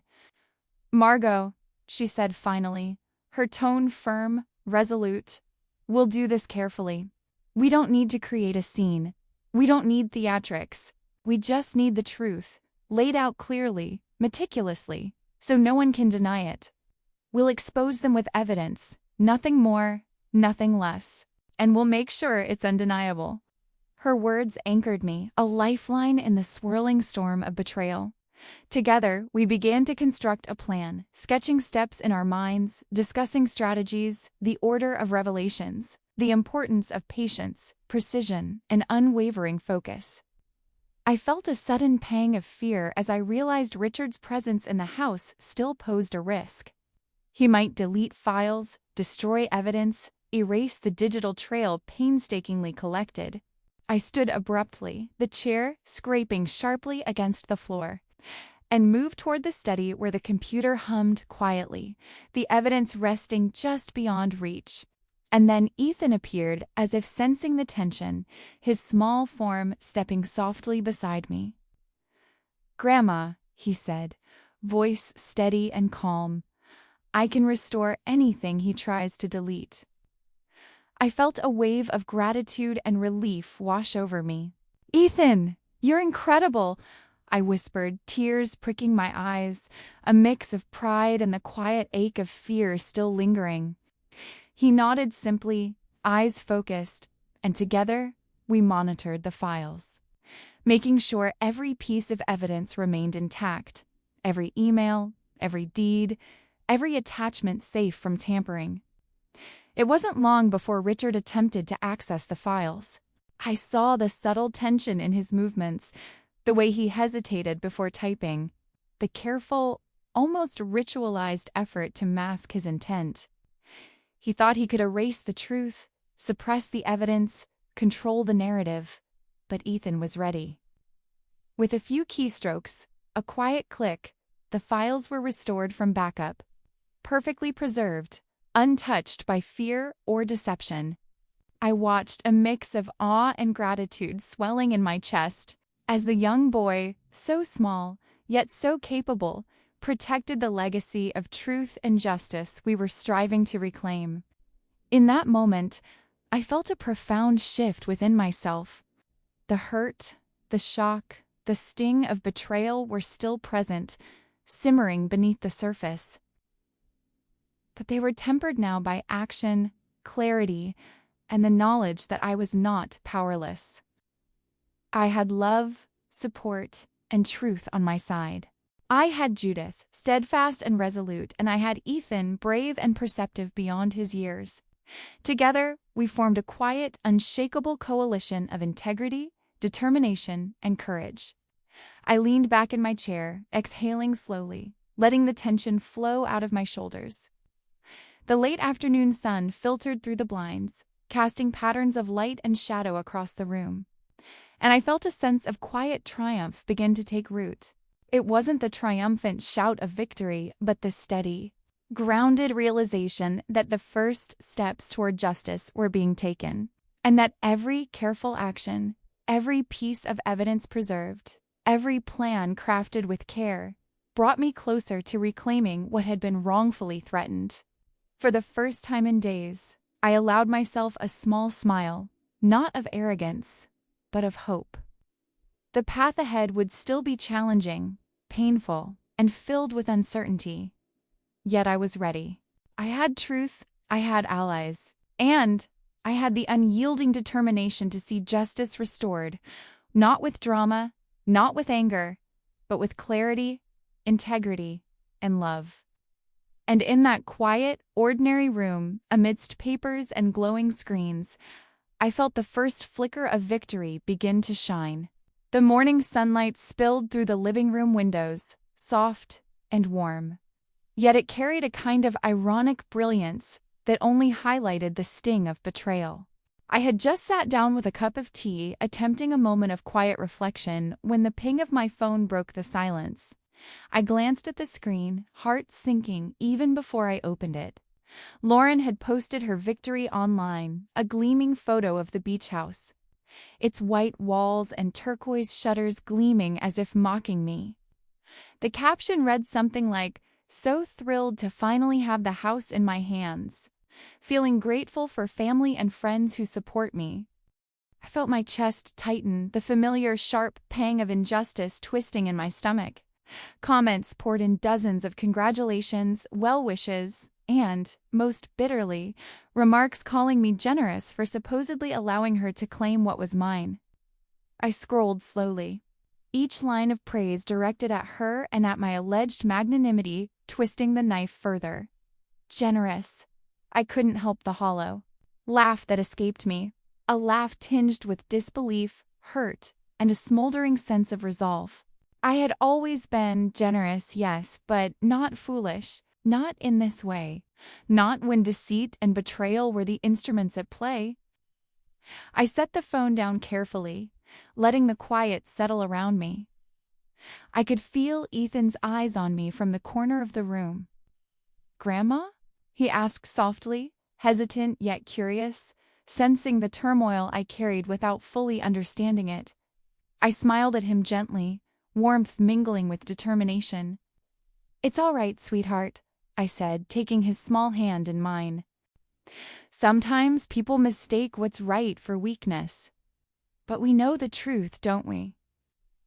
"Margot," she said finally, her tone firm, resolute, "we'll do this carefully. We don't need to create a scene. We don't need theatrics. We just need the truth, laid out clearly, meticulously, so no one can deny it. We'll expose them with evidence, nothing more, nothing less, and we'll make sure it's undeniable." Her words anchored me, a lifeline in the swirling storm of betrayal. Together, we began to construct a plan, sketching steps in our minds, discussing strategies, the order of revelations, the importance of patience, precision, and unwavering focus. I felt a sudden pang of fear as I realized Richard's presence in the house still posed a risk. He might delete files, destroy evidence, erase the digital trail painstakingly collected. I stood abruptly, the chair scraping sharply against the floor, and moved toward the study where the computer hummed quietly, the evidence resting just beyond reach. And then Ethan appeared as if sensing the tension, his small form stepping softly beside me. "Grandma," he said, voice steady and calm, "I can restore anything he tries to delete." I felt a wave of gratitude and relief wash over me. "Ethan, you're incredible," I whispered, tears pricking my eyes, a mix of pride and the quiet ache of fear still lingering. He nodded simply, eyes focused, and together we monitored the files, making sure every piece of evidence remained intact, every email, every deed, every attachment safe from tampering. It wasn't long before Richard attempted to access the files. I saw the subtle tension in his movements, the way he hesitated before typing, the careful, almost ritualized effort to mask his intent. He thought he could erase the truth, suppress the evidence, control the narrative, but Ethan was ready. With a few keystrokes, a quiet click, the files were restored from backup, perfectly preserved, untouched by fear or deception. I watched a mix of awe and gratitude swelling in my chest as the young boy, so small, yet so capable, protected the legacy of truth and justice we were striving to reclaim. In that moment, I felt a profound shift within myself. The hurt, the shock, the sting of betrayal were still present, simmering beneath the surface. But they were tempered now by action, clarity, and the knowledge that I was not powerless. I had love, support, and truth on my side. I had Judith, steadfast and resolute, and I had Ethan, brave and perceptive beyond his years. Together, we formed a quiet, unshakable coalition of integrity, determination, and courage. I leaned back in my chair, exhaling slowly, letting the tension flow out of my shoulders. The late afternoon sun filtered through the blinds, casting patterns of light and shadow across the room. And I felt a sense of quiet triumph begin to take root. It wasn't the triumphant shout of victory, but the steady, grounded realization that the first steps toward justice were being taken, and that every careful action, every piece of evidence preserved, every plan crafted with care, brought me closer to reclaiming what had been wrongfully threatened. For the first time in days, I allowed myself a small smile, not of arrogance, but of hope. The path ahead would still be challenging, painful, and filled with uncertainty. Yet I was ready. I had truth, I had allies, and I had the unyielding determination to see justice restored, not with drama, not with anger, but with clarity, integrity, and love. And in that quiet, ordinary room, amidst papers and glowing screens, I felt the first flicker of victory begin to shine. The morning sunlight spilled through the living room windows, soft and warm. Yet it carried a kind of ironic brilliance that only highlighted the sting of betrayal. I had just sat down with a cup of tea, attempting a moment of quiet reflection, when the ping of my phone broke the silence. I glanced at the screen, heart sinking even before I opened it. Lauren had posted her victory online, a gleaming photo of the beach house, its white walls and turquoise shutters gleaming as if mocking me. The caption read something like, "So thrilled to finally have the house in my hands. Feeling grateful for family and friends who support me." I felt my chest tighten, the familiar sharp pang of injustice twisting in my stomach. Comments poured in, dozens of congratulations, well wishes, and, most bitterly, remarks calling me generous for supposedly allowing her to claim what was mine. I scrolled slowly, each line of praise directed at her and at my alleged magnanimity, twisting the knife further. Generous. I couldn't help the hollow laugh that escaped me, a laugh tinged with disbelief, hurt, and a smoldering sense of resolve. I had always been generous, yes, but not foolish. Not in this way. Not when deceit and betrayal were the instruments at play. I set the phone down carefully, letting the quiet settle around me. I could feel Ethan's eyes on me from the corner of the room. "Grandma?" he asked softly, hesitant yet curious, sensing the turmoil I carried without fully understanding it. I smiled at him gently, warmth mingling with determination. "It's all right, sweetheart," I said, taking his small hand in mine. "Sometimes people mistake what's right for weakness. But we know the truth, don't we?"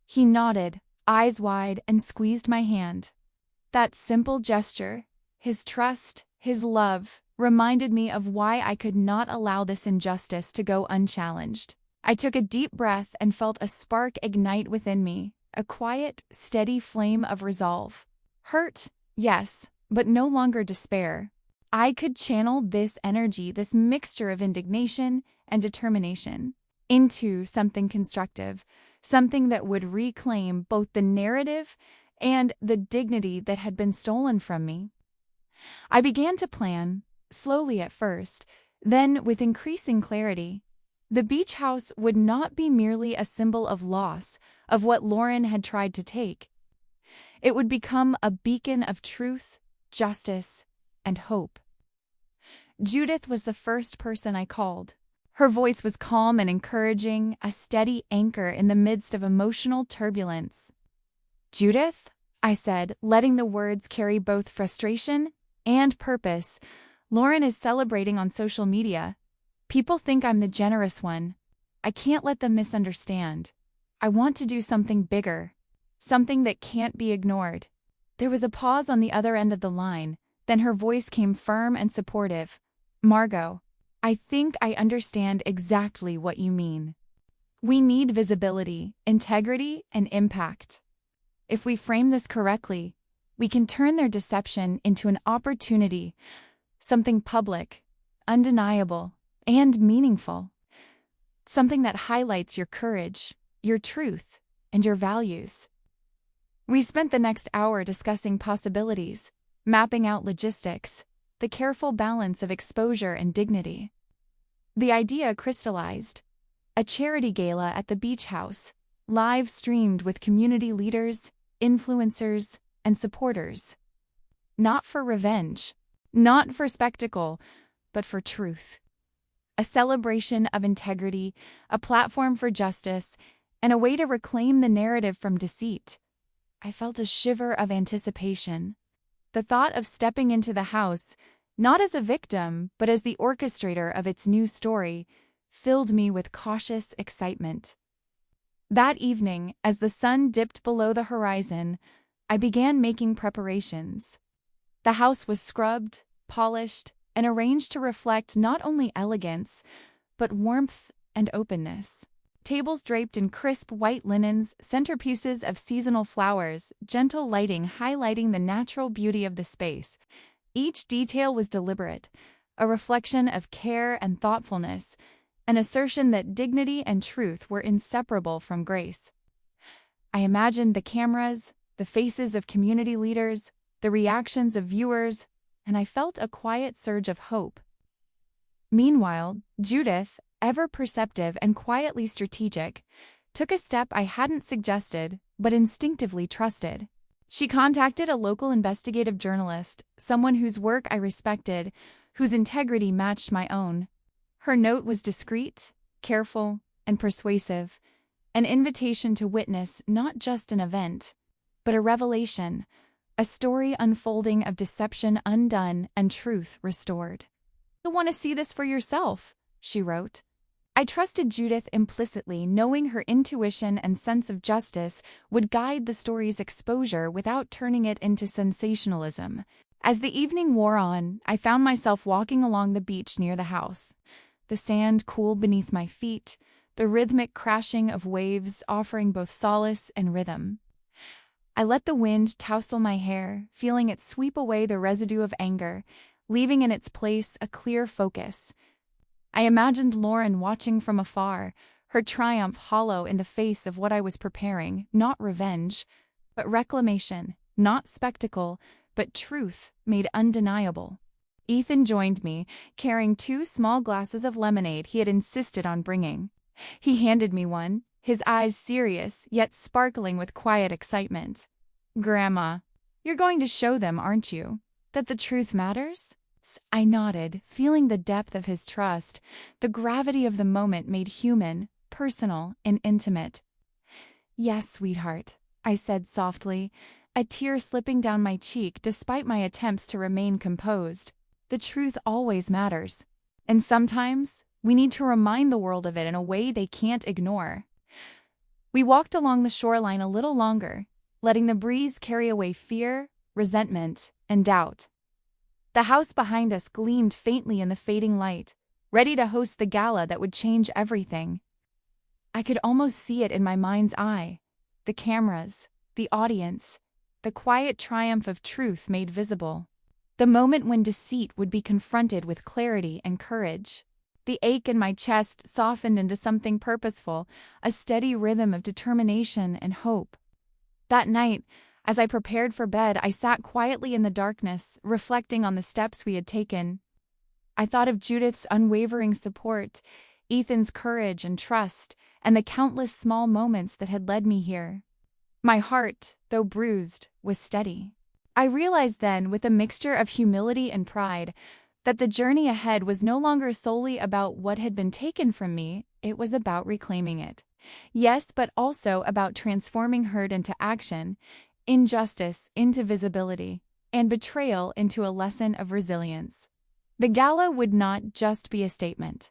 He nodded, eyes wide, and squeezed my hand. That simple gesture, his trust, his love, reminded me of why I could not allow this injustice to go unchallenged. I took a deep breath and felt a spark ignite within me, a quiet, steady flame of resolve. Hurt, yes, but no longer despair. I could channel this energy, this mixture of indignation and determination, into something constructive, something that would reclaim both the narrative and the dignity that had been stolen from me. I began to plan, slowly at first, then with increasing clarity. The beach house would not be merely a symbol of loss, of what Lauren had tried to take. It would become a beacon of truth, justice, and hope. Judith was the first person I called. Her voice was calm and encouraging, a steady anchor in the midst of emotional turbulence. "Judith," I said, letting the words carry both frustration and purpose, "Lauren is celebrating on social media. People think I'm the generous one. I can't let them misunderstand. I want to do something bigger, something that can't be ignored. There was a pause on the other end of the line, then her voice came firm and supportive. Margot, I think I understand exactly what you mean. We need visibility, integrity, and impact. If we frame this correctly, we can turn their deception into an opportunity, something public, undeniable, and meaningful. Something that highlights your courage, your truth, and your values. We spent the next hour discussing possibilities, mapping out logistics, the careful balance of exposure and dignity. The idea crystallized: a charity gala at the beach house, live streamed with community leaders, influencers, and supporters. Not for revenge, not for spectacle, but for truth. A celebration of integrity, a platform for justice, and a way to reclaim the narrative from deceit. I felt a shiver of anticipation. The thought of stepping into the house, not as a victim, but as the orchestrator of its new story, filled me with cautious excitement. That evening, as the sun dipped below the horizon, I began making preparations. The house was scrubbed, polished, and arranged to reflect not only elegance, but warmth and openness. Tables draped in crisp white linens, centerpieces of seasonal flowers, gentle lighting highlighting the natural beauty of the space. Each detail was deliberate, a reflection of care and thoughtfulness, an assertion that dignity and truth were inseparable from grace. I imagined the cameras, the faces of community leaders, the reactions of viewers, and I felt a quiet surge of hope. Meanwhile, Judith, ever perceptive and quietly strategic, took a step I hadn't suggested but instinctively trusted. She contacted a local investigative journalist, someone whose work I respected, whose integrity matched my own. Her note was discreet, careful, and persuasive, an invitation to witness not just an event, but a revelation, a story unfolding of deception undone and truth restored. "You'll want to see this for yourself," she wrote. I trusted Judith implicitly, knowing her intuition and sense of justice would guide the story's exposure without turning it into sensationalism. As the evening wore on, I found myself walking along the beach near the house. The sand cool beneath my feet, the rhythmic crashing of waves offering both solace and rhythm. I let the wind tousle my hair, feeling it sweep away the residue of anger, leaving in its place a clear focus. I imagined Lauren watching from afar, her triumph hollow in the face of what I was preparing, not revenge, but reclamation, not spectacle, but truth made undeniable. Ethan joined me, carrying 2 small glasses of lemonade he had insisted on bringing. He handed me one, his eyes serious, yet sparkling with quiet excitement. "Grandma, you're going to show them, aren't you, that the truth matters?" I nodded, feeling the depth of his trust. The gravity of the moment made human, personal, and intimate. "Yes, sweetheart," I said softly, a tear slipping down my cheek despite my attempts to remain composed. The truth always matters, and sometimes we need to remind the world of it in a way they can't ignore. We walked along the shoreline a little longer, letting the breeze carry away fear, resentment, and doubt. The house behind us gleamed faintly in the fading light, ready to host the gala that would change everything. I could almost see it in my mind's eye: the cameras, the audience, the quiet triumph of truth made visible. The moment when deceit would be confronted with clarity and courage. The ache in my chest softened into something purposeful, a steady rhythm of determination and hope. That night, as I prepared for bed, I sat quietly in the darkness, reflecting on the steps we had taken. I thought of Judith's unwavering support, Ethan's courage and trust, and the countless small moments that had led me here. My heart, though bruised, was steady. I realized then, with a mixture of humility and pride, that the journey ahead was no longer solely about what had been taken from me, it was about reclaiming it. Yes, but also about transforming hurt into action, injustice into visibility, and betrayal into a lesson of resilience. The gala would not just be a statement.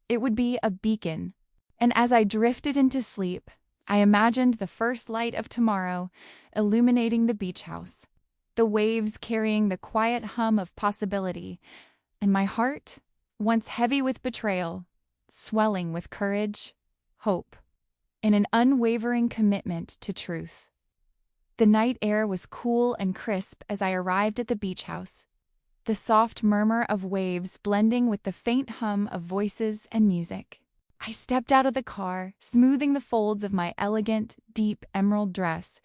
It would be a beacon, And as I drifted into sleep, I imagined the first light of tomorrow illuminating the beach house, the waves carrying the quiet hum of possibility, and my heart, once heavy with betrayal, swelling with courage, hope, and an unwavering commitment to truth. The night air was cool and crisp as I arrived at the beach house, the soft murmur of waves blending with the faint hum of voices and music. I stepped out of the car, smoothing the folds of my elegant, deep emerald dress,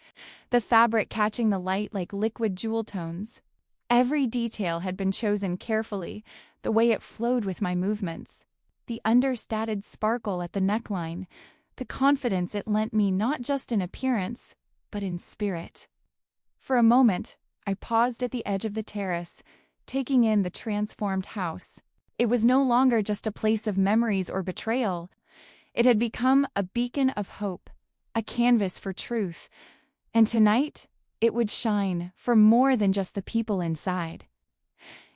the fabric catching the light like liquid jewel tones. Every detail had been chosen carefully, the way it flowed with my movements, the understated sparkle at the neckline, the confidence it lent me not just in appearance, but in spirit. For a moment, I paused at the edge of the terrace, taking in the transformed house. It was no longer just a place of memories or betrayal. It had become a beacon of hope, a canvas for truth, and tonight it would shine for more than just the people inside.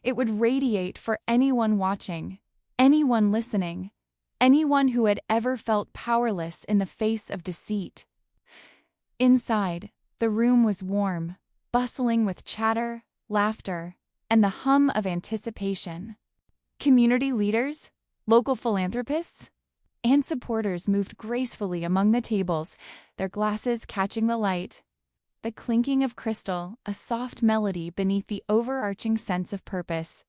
It would radiate for anyone watching, anyone listening, anyone who had ever felt powerless in the face of deceit. Inside, the room was warm, bustling with chatter, laughter, and the hum of anticipation. Community leaders, local philanthropists, and supporters moved gracefully among the tables, their glasses catching the light. The clinking of crystal, a soft melody beneath the overarching sense of purpose.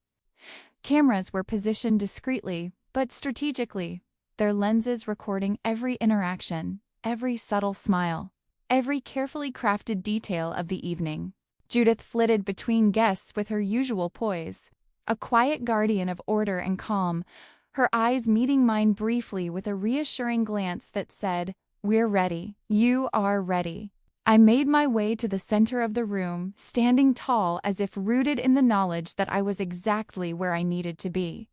Cameras were positioned discreetly, but strategically, their lenses recording every interaction, every subtle smile, every carefully crafted detail of the evening. Judith flitted between guests with her usual poise, a quiet guardian of order and calm, her eyes meeting mine briefly with a reassuring glance that said, "We're ready. You are ready." I made my way to the center of the room, standing tall as if rooted in the knowledge that I was exactly where I needed to be.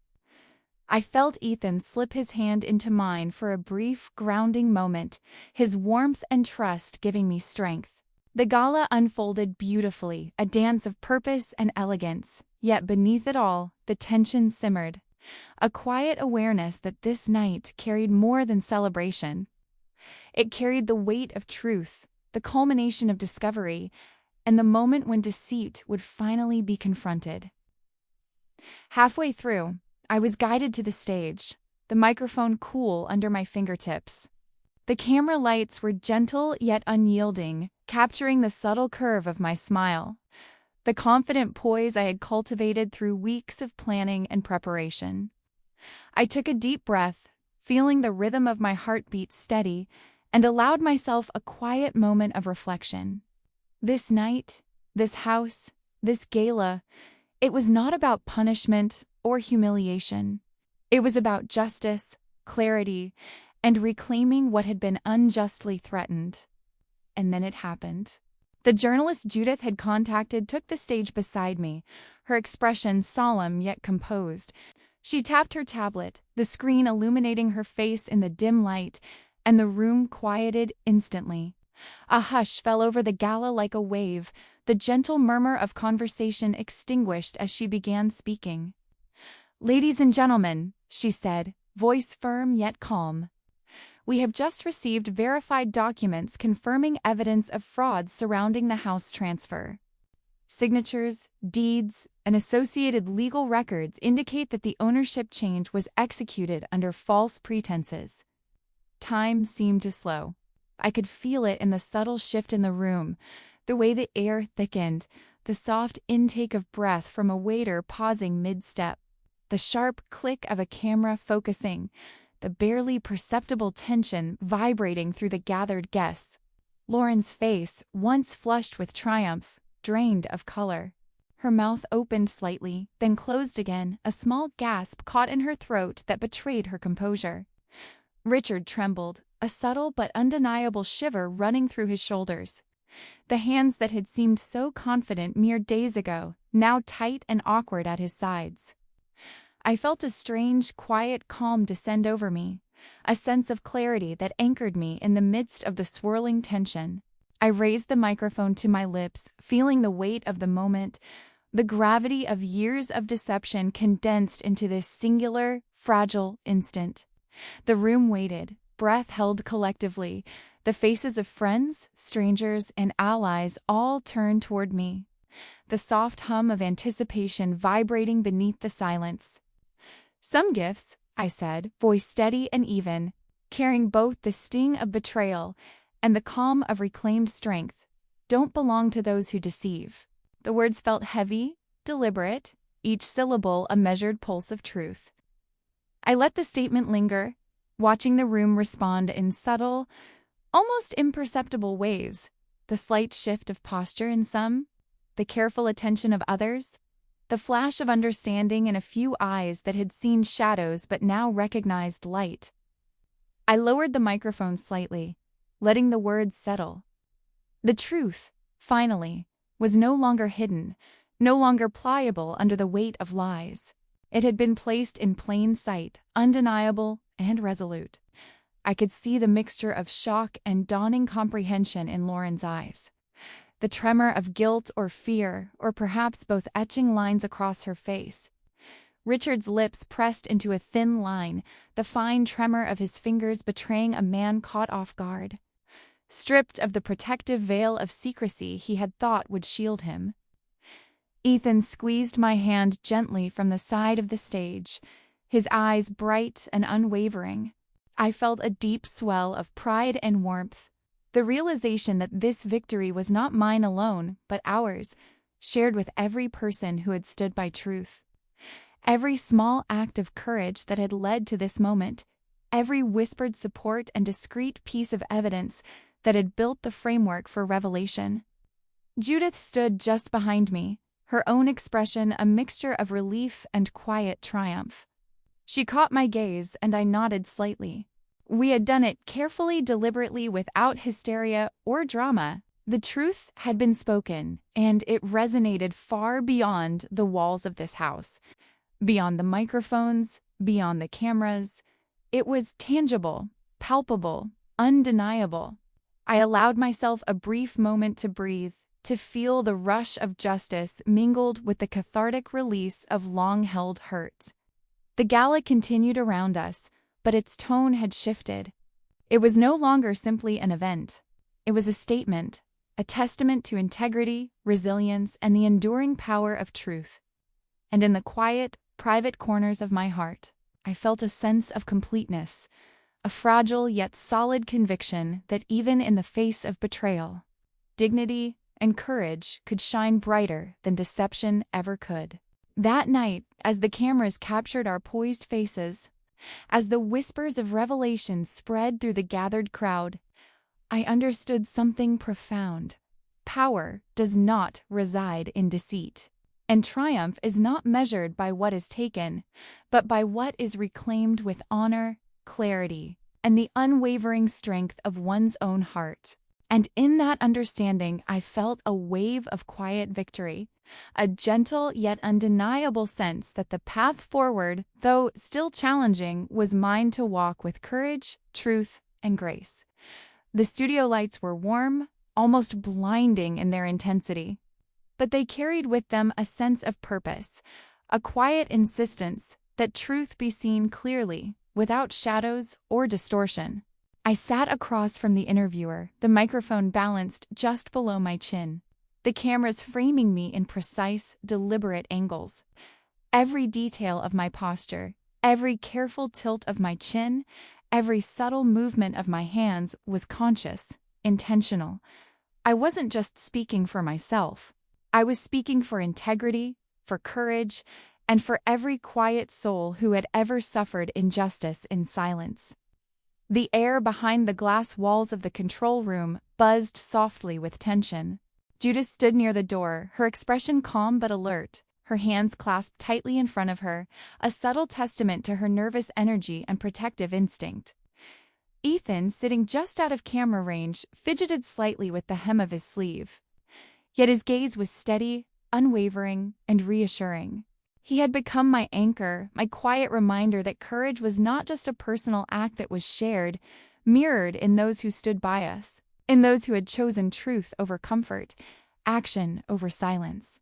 I felt Ethan slip his hand into mine for a brief, grounding moment, his warmth and trust giving me strength. The gala unfolded beautifully, a dance of purpose and elegance, yet beneath it all, the tension simmered. A quiet awareness that this night carried more than celebration. It carried the weight of truth, the culmination of discovery, and the moment when deceit would finally be confronted. Halfway through, I was guided to the stage, the microphone cool under my fingertips. The camera lights were gentle yet unyielding, capturing the subtle curve of my smile, the confident poise I had cultivated through weeks of planning and preparation. I took a deep breath, feeling the rhythm of my heartbeat steady, and allowed myself a quiet moment of reflection. This night, this house, this gala, it was not about punishment or humiliation. It was about justice, clarity, and reclaiming what had been unjustly threatened. And then it happened. The journalist Judith had contacted took the stage beside me, her expression solemn yet composed. She tapped her tablet, the screen illuminating her face in the dim light, and the room quieted instantly. A hush fell over the gala like a wave, the gentle murmur of conversation extinguished as she began speaking. "Ladies and gentlemen," she said, voice firm yet calm, "we have just received verified documents confirming evidence of fraud surrounding the house transfer. Signatures, deeds, and associated legal records indicate that the ownership change was executed under false pretenses." Time seemed to slow. I could feel it in the subtle shift in the room, the way the air thickened, the soft intake of breath from a waiter pausing mid-step, the sharp click of a camera focusing, the barely perceptible tension vibrating through the gathered guests. Lauren's face, once flushed with triumph, drained of color. Her mouth opened slightly, then closed again, a small gasp caught in her throat that betrayed her composure. Richard trembled, a subtle but undeniable shiver running through his shoulders. The hands that had seemed so confident mere days ago, now tight and awkward at his sides. I felt a strange, quiet calm descend over me, a sense of clarity that anchored me in the midst of the swirling tension. I raised the microphone to my lips, feeling the weight of the moment, the gravity of years of deception condensed into this singular, fragile instant. The room waited, breath held collectively, the faces of friends, strangers, and allies all turned toward me, the soft hum of anticipation vibrating beneath the silence. "Some gifts," I said, voice steady and even, carrying both the sting of betrayal and the calm of reclaimed strength, "don't belong to those who deceive." The words felt heavy, deliberate, each syllable a measured pulse of truth. I let the statement linger, watching the room respond in subtle, almost imperceptible ways, the slight shift of posture in some, the careful attention of others, the flash of understanding in a few eyes that had seen shadows but now recognized light. I lowered the microphone slightly, letting the words settle. The truth, finally, was no longer hidden, no longer pliable under the weight of lies. It had been placed in plain sight, undeniable and resolute. I could see the mixture of shock and dawning comprehension in Lauren's eyes. The tremor of guilt or fear, or perhaps both etching lines across her face. Richard's lips pressed into a thin line, the fine tremor of his fingers betraying a man caught off guard. Stripped of the protective veil of secrecy he had thought would shield him. Ethan squeezed my hand gently from the side of the stage, his eyes bright and unwavering. I felt a deep swell of pride and warmth, the realization that this victory was not mine alone, but ours, shared with every person who had stood by truth. Every small act of courage that had led to this moment, every whispered support and discreet piece of evidence that had built the framework for revelation. Judith stood just behind me, her own expression a mixture of relief and quiet triumph. She caught my gaze, and I nodded slightly. We had done it carefully, deliberately, without hysteria or drama. The truth had been spoken, and it resonated far beyond the walls of this house, beyond the microphones, beyond the cameras. It was tangible, palpable, undeniable. I allowed myself a brief moment to breathe, to feel the rush of justice mingled with the cathartic release of long-held hurt. The gala continued around us, but its tone had shifted. It was no longer simply an event. It was a statement, a testament to integrity, resilience, and the enduring power of truth. And in the quiet, private corners of my heart, I felt a sense of completeness, a fragile yet solid conviction that even in the face of betrayal, dignity and courage could shine brighter than deception ever could. That night, as the cameras captured our poised faces, as the whispers of revelation spread through the gathered crowd, I understood something profound. Power does not reside in deceit, and triumph is not measured by what is taken, but by what is reclaimed with honor, clarity, and the unwavering strength of one's own heart. And in that understanding, I felt a wave of quiet victory, a gentle yet undeniable sense that the path forward, though still challenging, was mine to walk with courage, truth, and grace. The studio lights were warm, almost blinding in their intensity, but they carried with them a sense of purpose, a quiet insistence that truth be seen clearly, without shadows or distortion. I sat across from the interviewer, the microphone balanced just below my chin, the cameras framing me in precise, deliberate angles. Every detail of my posture, every careful tilt of my chin, every subtle movement of my hands was conscious, intentional. I wasn't just speaking for myself. I was speaking for integrity, for courage, and for every quiet soul who had ever suffered injustice in silence. The air behind the glass walls of the control room buzzed softly with tension. Judith stood near the door, her expression calm but alert, her hands clasped tightly in front of her, a subtle testament to her nervous energy and protective instinct. Ethan, sitting just out of camera range, fidgeted slightly with the hem of his sleeve. Yet his gaze was steady, unwavering, and reassuring. He had become my anchor, my quiet reminder that courage was not just a personal act that was shared, mirrored in those who stood by us, in those who had chosen truth over comfort, action over silence.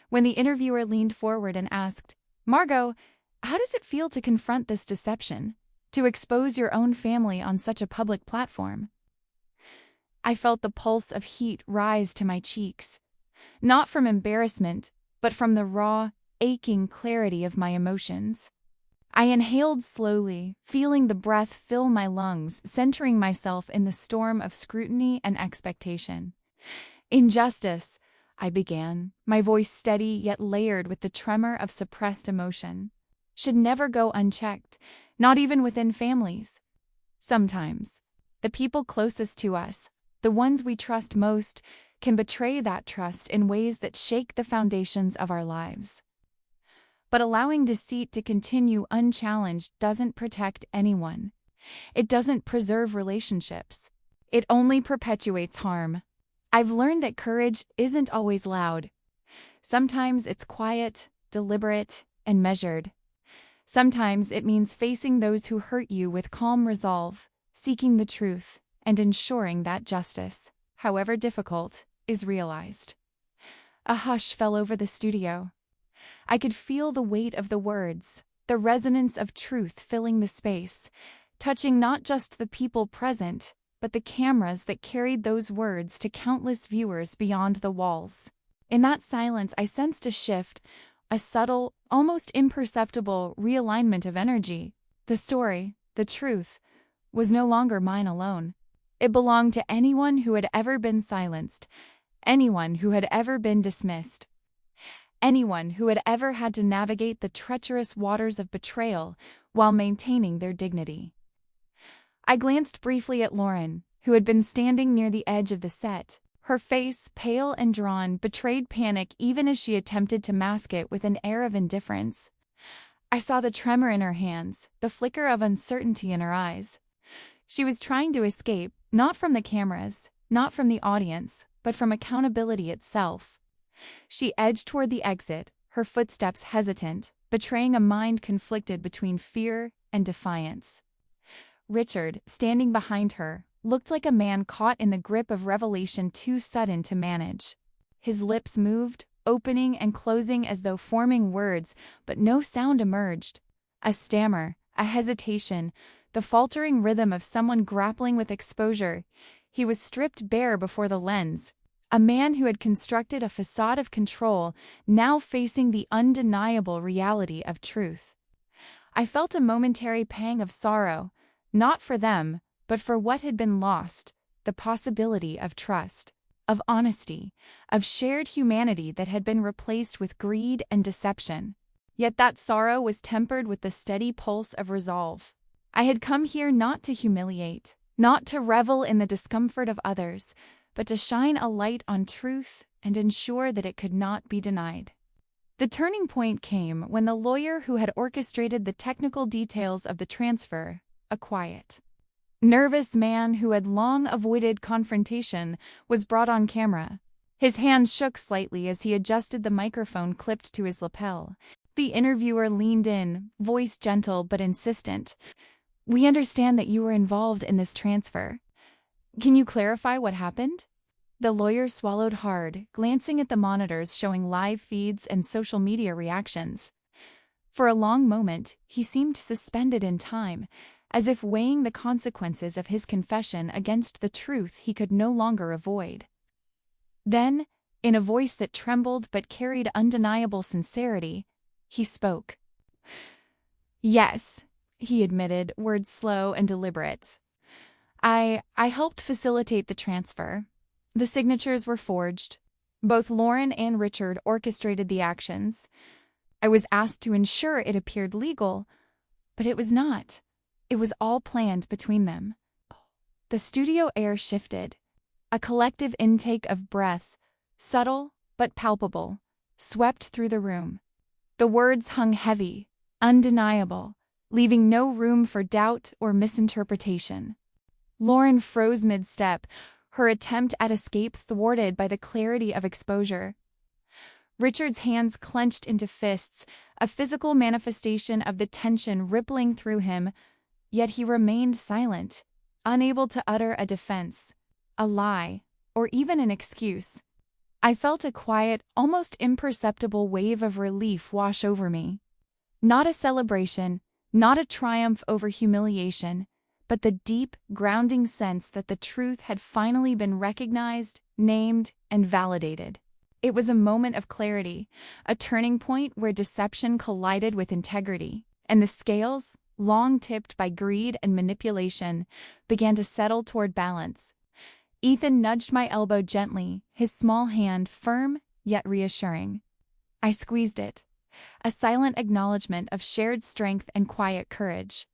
When the interviewer leaned forward and asked, "Margot, how does it feel to confront this deception? to expose your own family on such a public platform? I felt the pulse of heat rise to my cheeks, not from embarrassment, but from the raw, aching clarity of my emotions. I inhaled slowly, feeling the breath fill my lungs, centering myself in the storm of scrutiny and expectation. "Injustice," I began, my voice steady yet layered with the tremor of suppressed emotion, "should never go unchecked, not even within families. Sometimes, the people closest to us, the ones we trust most, can betray that trust in ways that shake the foundations of our lives. But allowing deceit to continue unchallenged doesn't protect anyone. It doesn't preserve relationships. It only perpetuates harm. I've learned that courage isn't always loud. Sometimes it's quiet, deliberate, and measured. Sometimes it means facing those who hurt you with calm resolve, seeking the truth, and ensuring that justice, however difficult, is realized." A hush fell over the studio. I could feel the weight of the words, the resonance of truth filling the space, touching not just the people present, but the cameras that carried those words to countless viewers beyond the walls. In that silence, I sensed a shift, a subtle, almost imperceptible realignment of energy. The story, the truth, was no longer mine alone. It belonged to anyone who had ever been silenced, anyone who had ever been dismissed, anyone who had ever had to navigate the treacherous waters of betrayal while maintaining their dignity. I glanced briefly at Lauren, who had been standing near the edge of the set. Her face, pale and drawn, betrayed panic even as she attempted to mask it with an air of indifference. I saw the tremor in her hands, the flicker of uncertainty in her eyes. She was trying to escape, not from the cameras, not from the audience, but from accountability itself. She edged toward the exit, her footsteps hesitant, betraying a mind conflicted between fear and defiance. Richard, standing behind her, looked like a man caught in the grip of revelation too sudden to manage. His lips moved, opening and closing as though forming words, but no sound emerged. A stammer, a hesitation, the faltering rhythm of someone grappling with exposure. He was stripped bare before the lens. A man who had constructed a facade of control, now facing the undeniable reality of truth. I felt a momentary pang of sorrow, not for them, but for what had been lost, the possibility of trust, of honesty, of shared humanity that had been replaced with greed and deception. Yet that sorrow was tempered with the steady pulse of resolve. I had come here not to humiliate, not to revel in the discomfort of others, but to shine a light on truth and ensure that it could not be denied. The turning point came when the lawyer who had orchestrated the technical details of the transfer, a quiet, nervous man who had long avoided confrontation, was brought on camera. His hand shook slightly as he adjusted the microphone clipped to his lapel. The interviewer leaned in, voice gentle but insistent. "We understand that you were involved in this transfer. Can you clarify what happened?" The lawyer swallowed hard, glancing at the monitors showing live feeds and social media reactions. For a long moment, he seemed suspended in time, as if weighing the consequences of his confession against the truth he could no longer avoid. Then, in a voice that trembled but carried undeniable sincerity, he spoke. "Yes," he admitted, words slow and deliberate. I helped facilitate the transfer. The signatures were forged. Both Lauren and Richard orchestrated the actions. I was asked to ensure it appeared legal, but it was not. It was all planned between them." The studio air shifted. A collective intake of breath, subtle but palpable, swept through the room. The words hung heavy, undeniable, leaving no room for doubt or misinterpretation. Lauren froze mid-step, her attempt at escape thwarted by the clarity of exposure. Richard's hands clenched into fists, a physical manifestation of the tension rippling through him, yet he remained silent, unable to utter a defense, a lie, or even an excuse. I felt a quiet, almost imperceptible wave of relief wash over me. Not a celebration, Not a triumph over humiliation, but the deep, grounding sense that the truth had finally been recognized, named, and validated. It was a moment of clarity, a turning point where deception collided with integrity, and the scales, long tipped by greed and manipulation, began to settle toward balance. Ethan nudged my elbow gently, his small hand firm yet reassuring. I squeezed it, a silent acknowledgement of shared strength and quiet courage.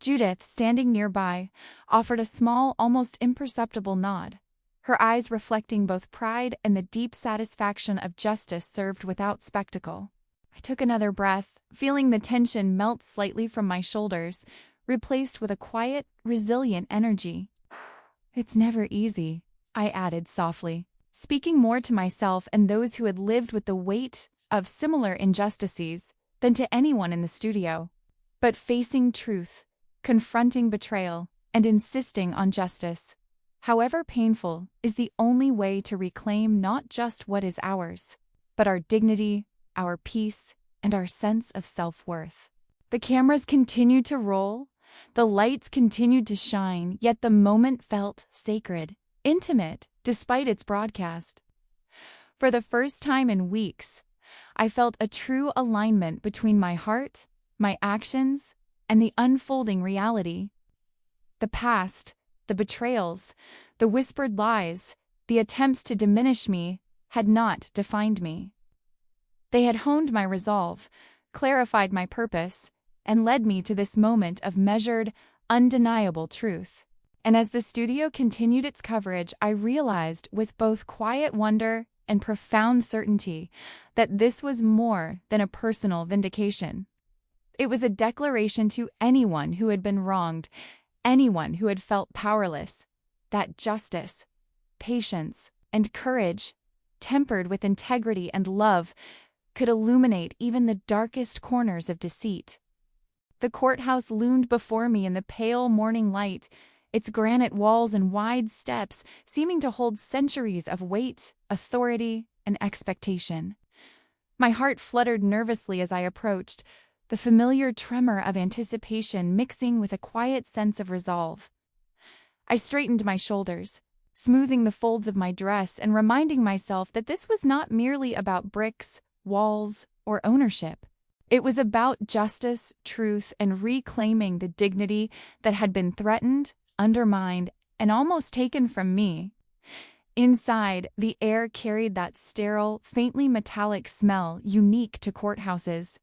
Judith, standing nearby, offered a small, almost imperceptible nod, her eyes reflecting both pride and the deep satisfaction of justice served without spectacle. I took another breath, feeling the tension melt slightly from my shoulders, replaced with a quiet, resilient energy. "It's never easy," I added softly, speaking more to myself and those who had lived with the weight of similar injustices than to anyone in the studio. But facing truth, confronting betrayal, and insisting on justice, however painful, is the only way to reclaim not just what is ours, but our dignity, our peace, and our sense of self-worth. The cameras continued to roll, the lights continued to shine, yet the moment felt sacred, intimate, despite its broadcast. For the first time in weeks, I felt a true alignment between my heart, my actions, and the unfolding reality. The past, the betrayals, the whispered lies, the attempts to diminish me, had not defined me. They had honed my resolve, clarified my purpose, and led me to this moment of measured, undeniable truth. And as the studio continued its coverage, I realized with both quiet wonder and profound certainty that this was more than a personal vindication. It was a declaration to anyone who had been wronged, anyone who had felt powerless, that justice, patience, and courage, tempered with integrity and love, could illuminate even the darkest corners of deceit. The courthouse loomed before me in the pale morning light, its granite walls and wide steps seeming to hold centuries of weight, authority, and expectation. My heart fluttered nervously as I approached, the familiar tremor of anticipation mixing with a quiet sense of resolve. I straightened my shoulders, smoothing the folds of my dress and reminding myself that this was not merely about bricks, walls, or ownership. It was about justice, truth, and reclaiming the dignity that had been threatened, undermined, and almost taken from me. Inside, the air carried that sterile, faintly metallic smell unique to courthouses,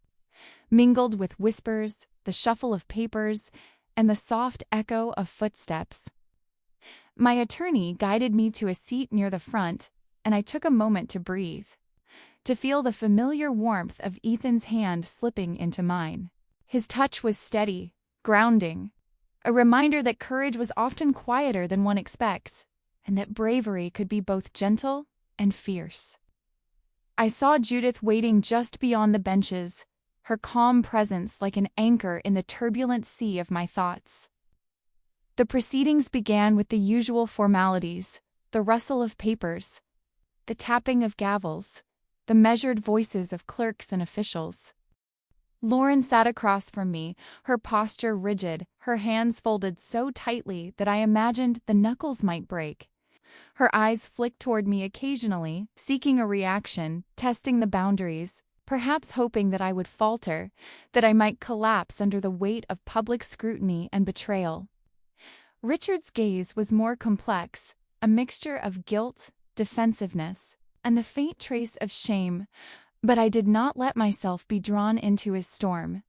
mingled with whispers, the shuffle of papers, and the soft echo of footsteps. My attorney guided me to a seat near the front, and I took a moment to breathe, to feel the familiar warmth of Ethan's hand slipping into mine. His touch was steady, grounding, a reminder that courage was often quieter than one expects, and that bravery could be both gentle and fierce. I saw Judith waiting just beyond the benches, her calm presence like an anchor in the turbulent sea of my thoughts. The proceedings began with the usual formalities, the rustle of papers, the tapping of gavels, the measured voices of clerks and officials. Lauren sat across from me, her posture rigid, her hands folded so tightly that I imagined the knuckles might break. Her eyes flicked toward me occasionally, seeking a reaction, testing the boundaries, perhaps hoping that I would falter, that I might collapse under the weight of public scrutiny and betrayal. Richard's gaze was more complex, a mixture of guilt, defensiveness, and the faint trace of shame, but I did not let myself be drawn into his storm.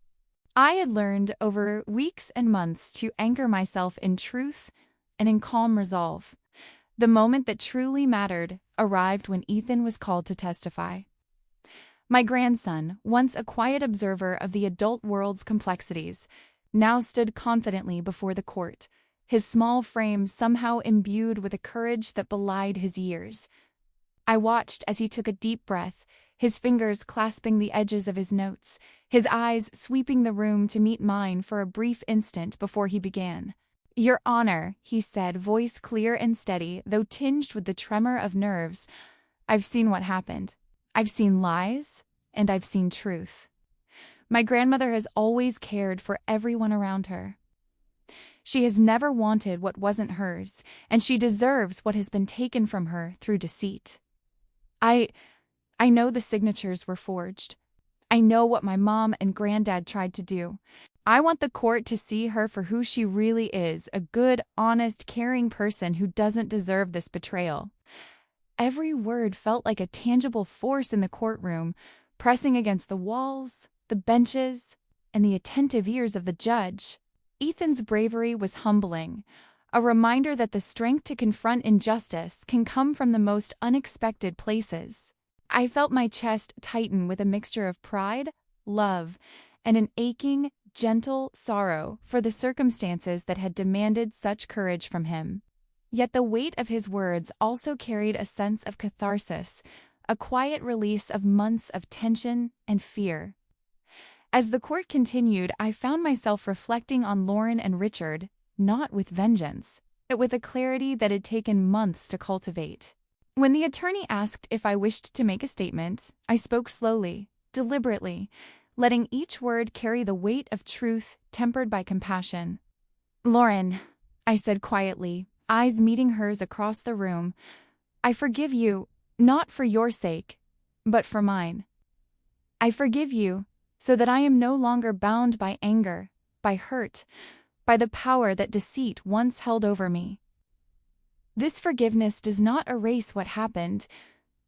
I had learned over weeks and months to anchor myself in truth and in calm resolve. The moment that truly mattered arrived when Ethan was called to testify. My grandson, once a quiet observer of the adult world's complexities, now stood confidently before the court, his small frame somehow imbued with a courage that belied his years. I watched as he took a deep breath, his fingers clasping the edges of his notes, his eyes sweeping the room to meet mine for a brief instant before he began. "Your Honor," he said, voice clear and steady, though tinged with the tremor of nerves, "I've seen what happened. I've seen lies, and I've seen truth. My grandmother has always cared for everyone around her. She has never wanted what wasn't hers, and she deserves what has been taken from her through deceit. I know the signatures were forged. I know what my mom and granddad tried to do. I want the court to see her for who she really is, a good, honest, caring person who doesn't deserve this betrayal. Every word felt like a tangible force in the courtroom, pressing against the walls, the benches, and the attentive ears of the judge. Ethan's bravery was humbling, a reminder that the strength to confront injustice can come from the most unexpected places. I felt my chest tighten with a mixture of pride, love, and an aching, gentle sorrow for the circumstances that had demanded such courage from him. Yet the weight of his words also carried a sense of catharsis, a quiet release of months of tension and fear. As the court continued, I found myself reflecting on Lauren and Richard, not with vengeance, but with a clarity that had taken months to cultivate. When the attorney asked if I wished to make a statement, I spoke slowly, deliberately, letting each word carry the weight of truth tempered by compassion. "Lauren," I said quietly, eyes meeting hers across the room, "I forgive you, not for your sake, but for mine. I forgive you so that I am no longer bound by anger, by hurt, by the power that deceit once held over me. This forgiveness does not erase what happened,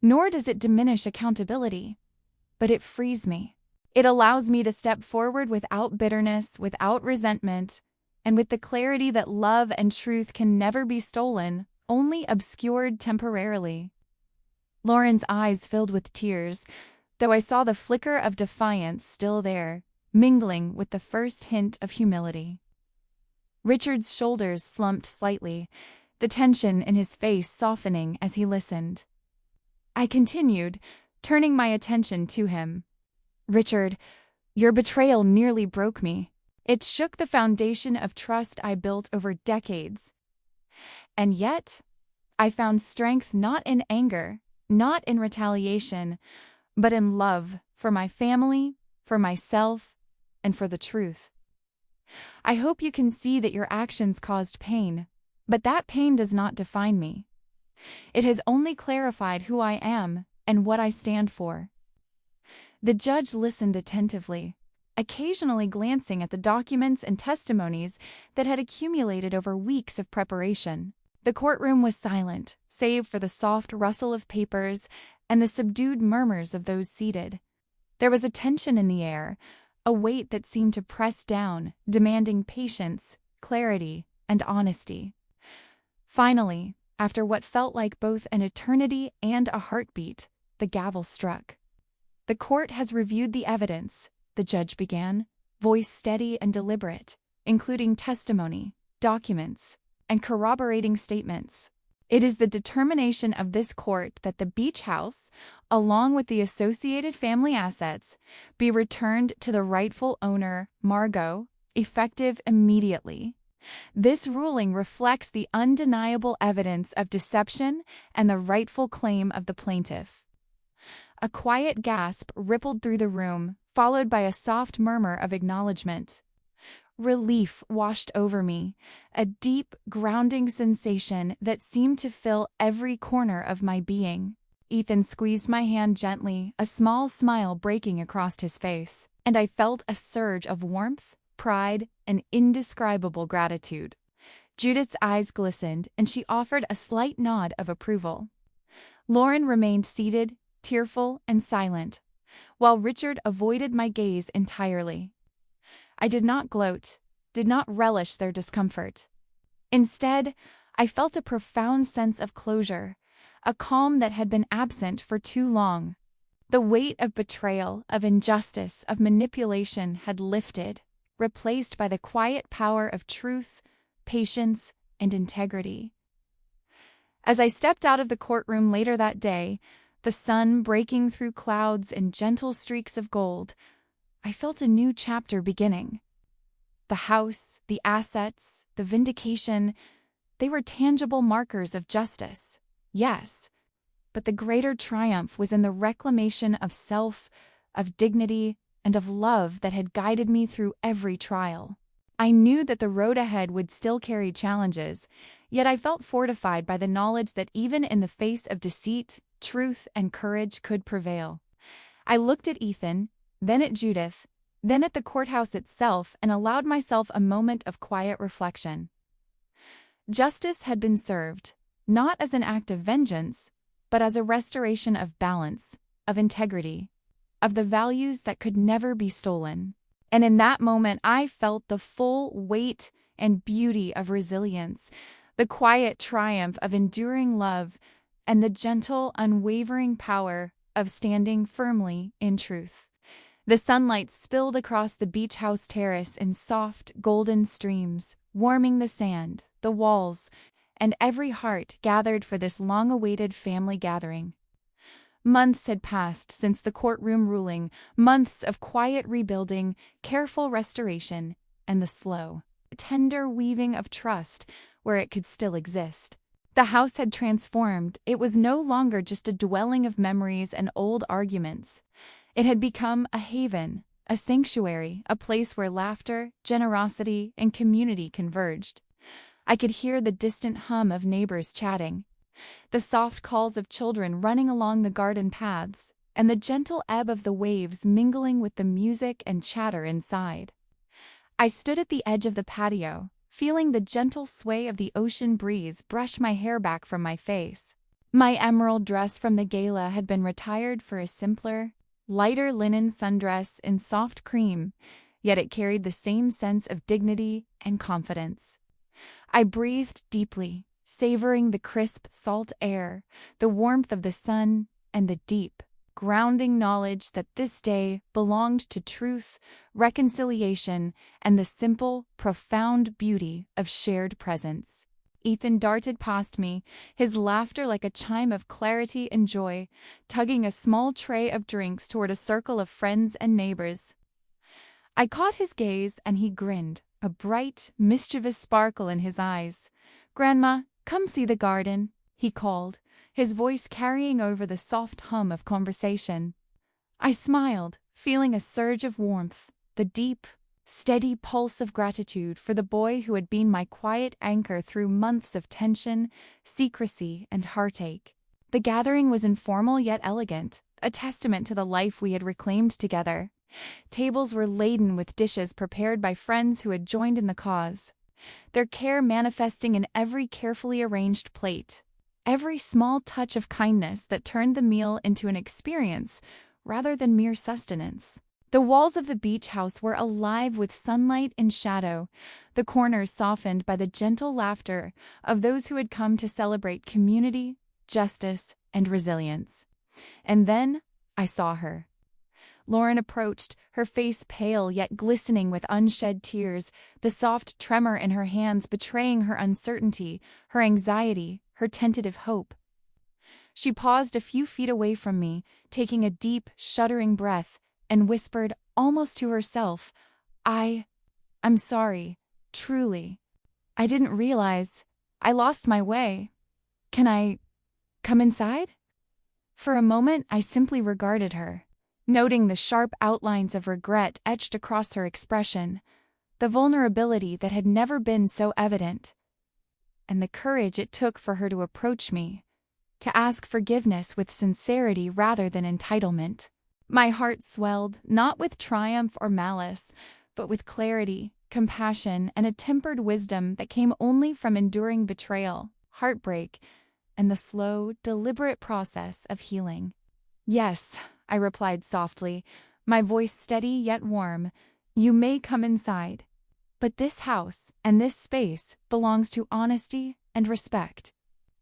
nor does it diminish accountability, but it frees me. It allows me to step forward without bitterness, without resentment, and with the clarity that love and truth can never be stolen, only obscured temporarily." Lauren's eyes filled with tears, though I saw the flicker of defiance still there, mingling with the first hint of humility. Richard's shoulders slumped slightly, the tension in his face softening as he listened. I continued, turning my attention to him. "Richard, your betrayal nearly broke me. It shook the foundation of trust I built over decades. And yet, I found strength not in anger, not in retaliation, but in love for my family, for myself, and for the truth. I hope you can see that your actions caused pain, but that pain does not define me. It has only clarified who I am and what I stand for." The judge listened attentively, occasionally glancing at the documents and testimonies that had accumulated over weeks of preparation. The courtroom was silent, save for the soft rustle of papers and the subdued murmurs of those seated. There was a tension in the air, a weight that seemed to press down, demanding patience, clarity, and honesty. Finally, after what felt like both an eternity and a heartbeat, the gavel struck. "The court has reviewed the evidence," the judge began, voice steady and deliberate, including testimony, documents, and corroborating statements. "It is the determination of this court that the beach house, along with the associated family assets, be returned to the rightful owner, Margot, effective immediately. This ruling reflects the undeniable evidence of deception and the rightful claim of the plaintiff." A quiet gasp rippled through the room, followed by a soft murmur of acknowledgement. Relief washed over me, a deep, grounding sensation that seemed to fill every corner of my being. Ethan squeezed my hand gently, a small smile breaking across his face, and I felt a surge of warmth, pride, and indescribable gratitude. Judith's eyes glistened, and she offered a slight nod of approval. Lauren remained seated, tearful and silent, while Richard avoided my gaze entirely. I did not gloat, did not relish their discomfort. Instead, I felt a profound sense of closure, a calm that had been absent for too long. The weight of betrayal, of injustice, of manipulation had lifted, replaced by the quiet power of truth, patience, and integrity. As I stepped out of the courtroom later that day, the sun breaking through clouds in gentle streaks of gold, I felt a new chapter beginning. The house, the assets, the vindication, they were tangible markers of justice, yes, but the greater triumph was in the reclamation of self, of dignity, and of love that had guided me through every trial. I knew that the road ahead would still carry challenges, yet I felt fortified by the knowledge that even in the face of deceit, truth and courage could prevail. I looked at Ethan, then at Judith, then at the courthouse itself, and allowed myself a moment of quiet reflection. Justice had been served, not as an act of vengeance, but as a restoration of balance, of integrity, of the values that could never be stolen. And in that moment, I felt the full weight and beauty of resilience, the quiet triumph of enduring love, and the gentle, unwavering power of standing firmly in truth. The sunlight spilled across the beach house terrace in soft, golden streams, warming the sand, the walls, and every heart gathered for this long-awaited family gathering. Months had passed since the courtroom ruling, months of quiet rebuilding, careful restoration, and the slow, tender weaving of trust where it could still exist. The house had transformed. It was no longer just a dwelling of memories and old arguments. It had become a haven, a sanctuary, a place where laughter, generosity, and community converged. I could hear the distant hum of neighbors chatting, the soft calls of children running along the garden paths, and the gentle ebb of the waves mingling with the music and chatter inside. I stood at the edge of the patio, feeling the gentle sway of the ocean breeze brush my hair back from my face. My emerald dress from the gala had been retired for a simpler, lighter linen sundress in soft cream, yet it carried the same sense of dignity and confidence. I breathed deeply, savoring the crisp, salt air, the warmth of the sun, and the deep, grounding knowledge that this day belonged to truth, reconciliation, and the simple, profound beauty of shared presence. Ethan darted past me, his laughter like a chime of clarity and joy, tugging a small tray of drinks toward a circle of friends and neighbors. I caught his gaze, and he grinned, a bright, mischievous sparkle in his eyes. "Grandma, come see the garden," he called, his voice carrying over the soft hum of conversation. I smiled, feeling a surge of warmth, the deep, steady pulse of gratitude for the boy who had been my quiet anchor through months of tension, secrecy, and heartache. The gathering was informal yet elegant, a testament to the life we had reclaimed together. Tables were laden with dishes prepared by friends who had joined in the cause, their care manifesting in every carefully arranged plate, every small touch of kindness that turned the meal into an experience rather than mere sustenance. The walls of the beach house were alive with sunlight and shadow, the corners softened by the gentle laughter of those who had come to celebrate community, justice, and resilience. And then I saw her. Lauren approached, her face pale yet glistening with unshed tears, the soft tremor in her hands betraying her uncertainty, her anxiety, her tentative hope. She paused a few feet away from me, taking a deep, shuddering breath, and whispered, almost to herself, I'm sorry, truly. I didn't realize. I lost my way. Can I come inside?" For a moment, I simply regarded her, noting the sharp outlines of regret etched across her expression, the vulnerability that had never been so evident, and the courage it took for her to approach me, to ask forgiveness with sincerity rather than entitlement. My heart swelled, not with triumph or malice, but with clarity, compassion, and a tempered wisdom that came only from enduring betrayal, heartbreak, and the slow, deliberate process of healing. "Yes," I replied softly, my voice steady yet warm, "you may come inside. But this house and this space belongs to honesty and respect.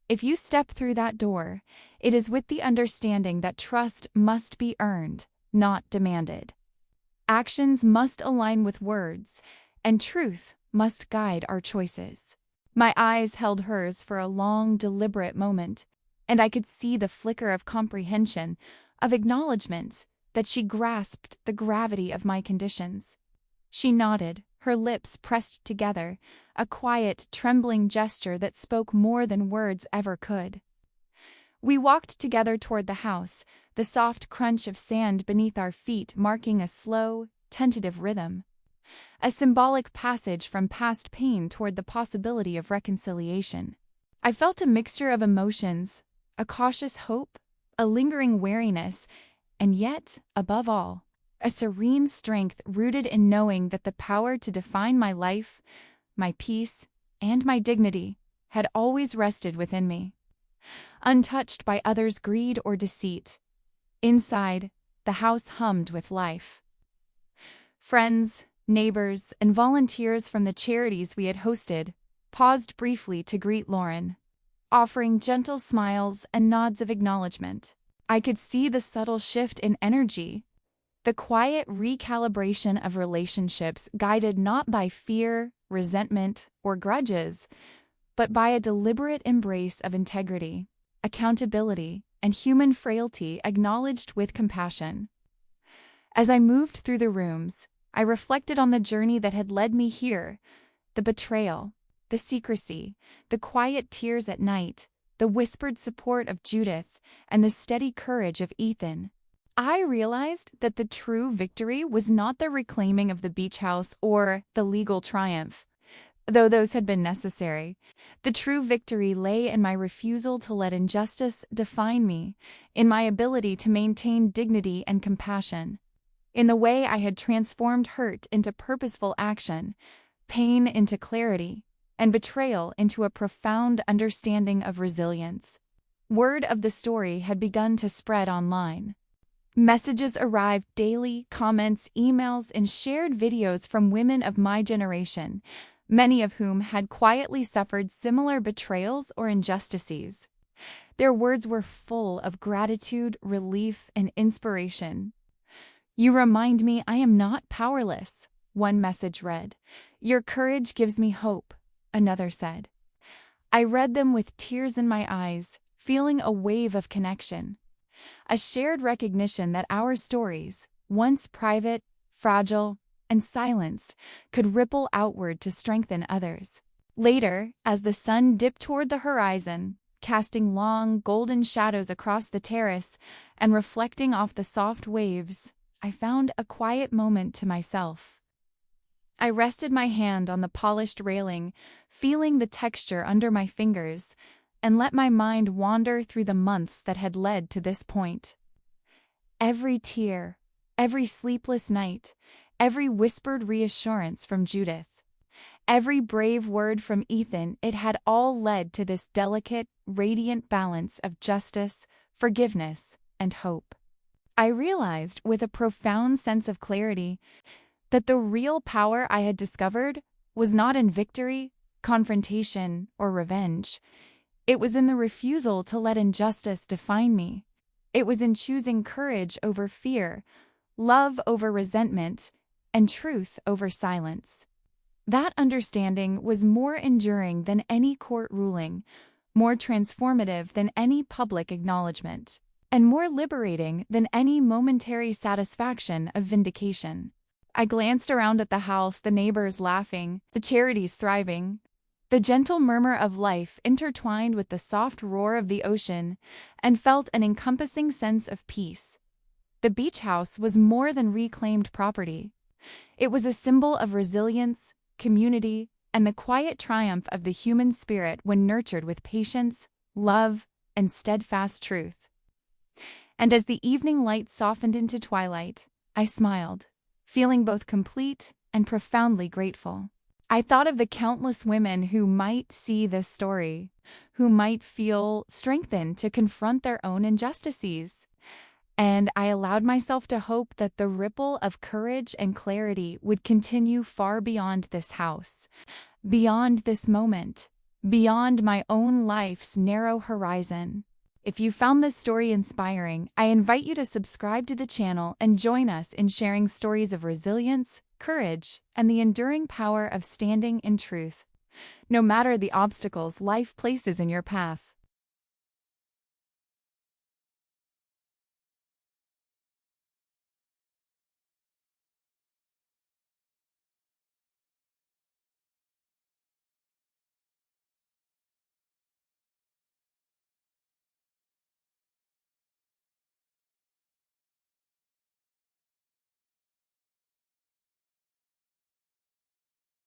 If you step through that door, it is with the understanding that trust must be earned, not demanded. Actions must align with words, and truth must guide our choices." My eyes held hers for a long, deliberate moment, and I could see the flicker of comprehension, of acknowledgement, that she grasped the gravity of my conditions. She nodded, her lips pressed together, a quiet, trembling gesture that spoke more than words ever could. We walked together toward the house, the soft crunch of sand beneath our feet marking a slow, tentative rhythm. A symbolic passage from past pain toward the possibility of reconciliation. I felt a mixture of emotions, a cautious hope, a lingering wariness, and yet, above all, a serene strength rooted in knowing that the power to define my life, my peace, and my dignity had always rested within me. Untouched by others' greed or deceit, inside, the house hummed with life. Friends, neighbors, and volunteers from the charities we had hosted paused briefly to greet Lauren, offering gentle smiles and nods of acknowledgement. I could see the subtle shift in energy, the quiet recalibration of relationships guided not by fear, resentment, or grudges, but by a deliberate embrace of integrity, accountability, and human frailty acknowledged with compassion. As I moved through the rooms, I reflected on the journey that had led me here, the betrayal, the secrecy, the quiet tears at night, the whispered support of Judith, and the steady courage of Ethan. I realized that the true victory was not the reclaiming of the beach house or the legal triumph, though those had been necessary. The true victory lay in my refusal to let injustice define me, in my ability to maintain dignity and compassion, in the way I had transformed hurt into purposeful action, pain into clarity, and betrayal into a profound understanding of resilience. Word of the story had begun to spread online. Messages arrived daily, comments, emails, and shared videos from women of my generation, many of whom had quietly suffered similar betrayals or injustices. Their words were full of gratitude, relief, and inspiration. "You remind me I am not powerless," one message read. "Your courage gives me hope," another said. I read them with tears in my eyes, feeling a wave of connection. A shared recognition that our stories, once private, fragile, and silenced, could ripple outward to strengthen others. Later, as the sun dipped toward the horizon, casting long, golden shadows across the terrace and reflecting off the soft waves, I found a quiet moment to myself. I rested my hand on the polished railing, feeling the texture under my fingers, and let my mind wander through the months that had led to this point. Every tear, every sleepless night, every whispered reassurance from Judith, every brave word from Ethan, it had all led to this delicate, radiant balance of justice, forgiveness, and hope. I realized with a profound sense of clarity that the real power I had discovered was not in victory, confrontation, or revenge. It was in the refusal to let injustice define me. It was in choosing courage over fear, love over resentment, and truth over silence. That understanding was more enduring than any court ruling, more transformative than any public acknowledgement, and more liberating than any momentary satisfaction of vindication. I glanced around at the house, the neighbors laughing, the charities thriving, the gentle murmur of life intertwined with the soft roar of the ocean, and felt an encompassing sense of peace. The beach house was more than reclaimed property. It was a symbol of resilience, community, and the quiet triumph of the human spirit when nurtured with patience, love, and steadfast truth. And as the evening light softened into twilight, I smiled, feeling both complete and profoundly grateful. I thought of the countless women who might see this story, who might feel strengthened to confront their own injustices. And I allowed myself to hope that the ripple of courage and clarity would continue far beyond this house, beyond this moment, beyond my own life's narrow horizon. If you found this story inspiring, I invite you to subscribe to the channel and join us in sharing stories of resilience, courage, and the enduring power of standing in truth, no matter the obstacles life places in your path.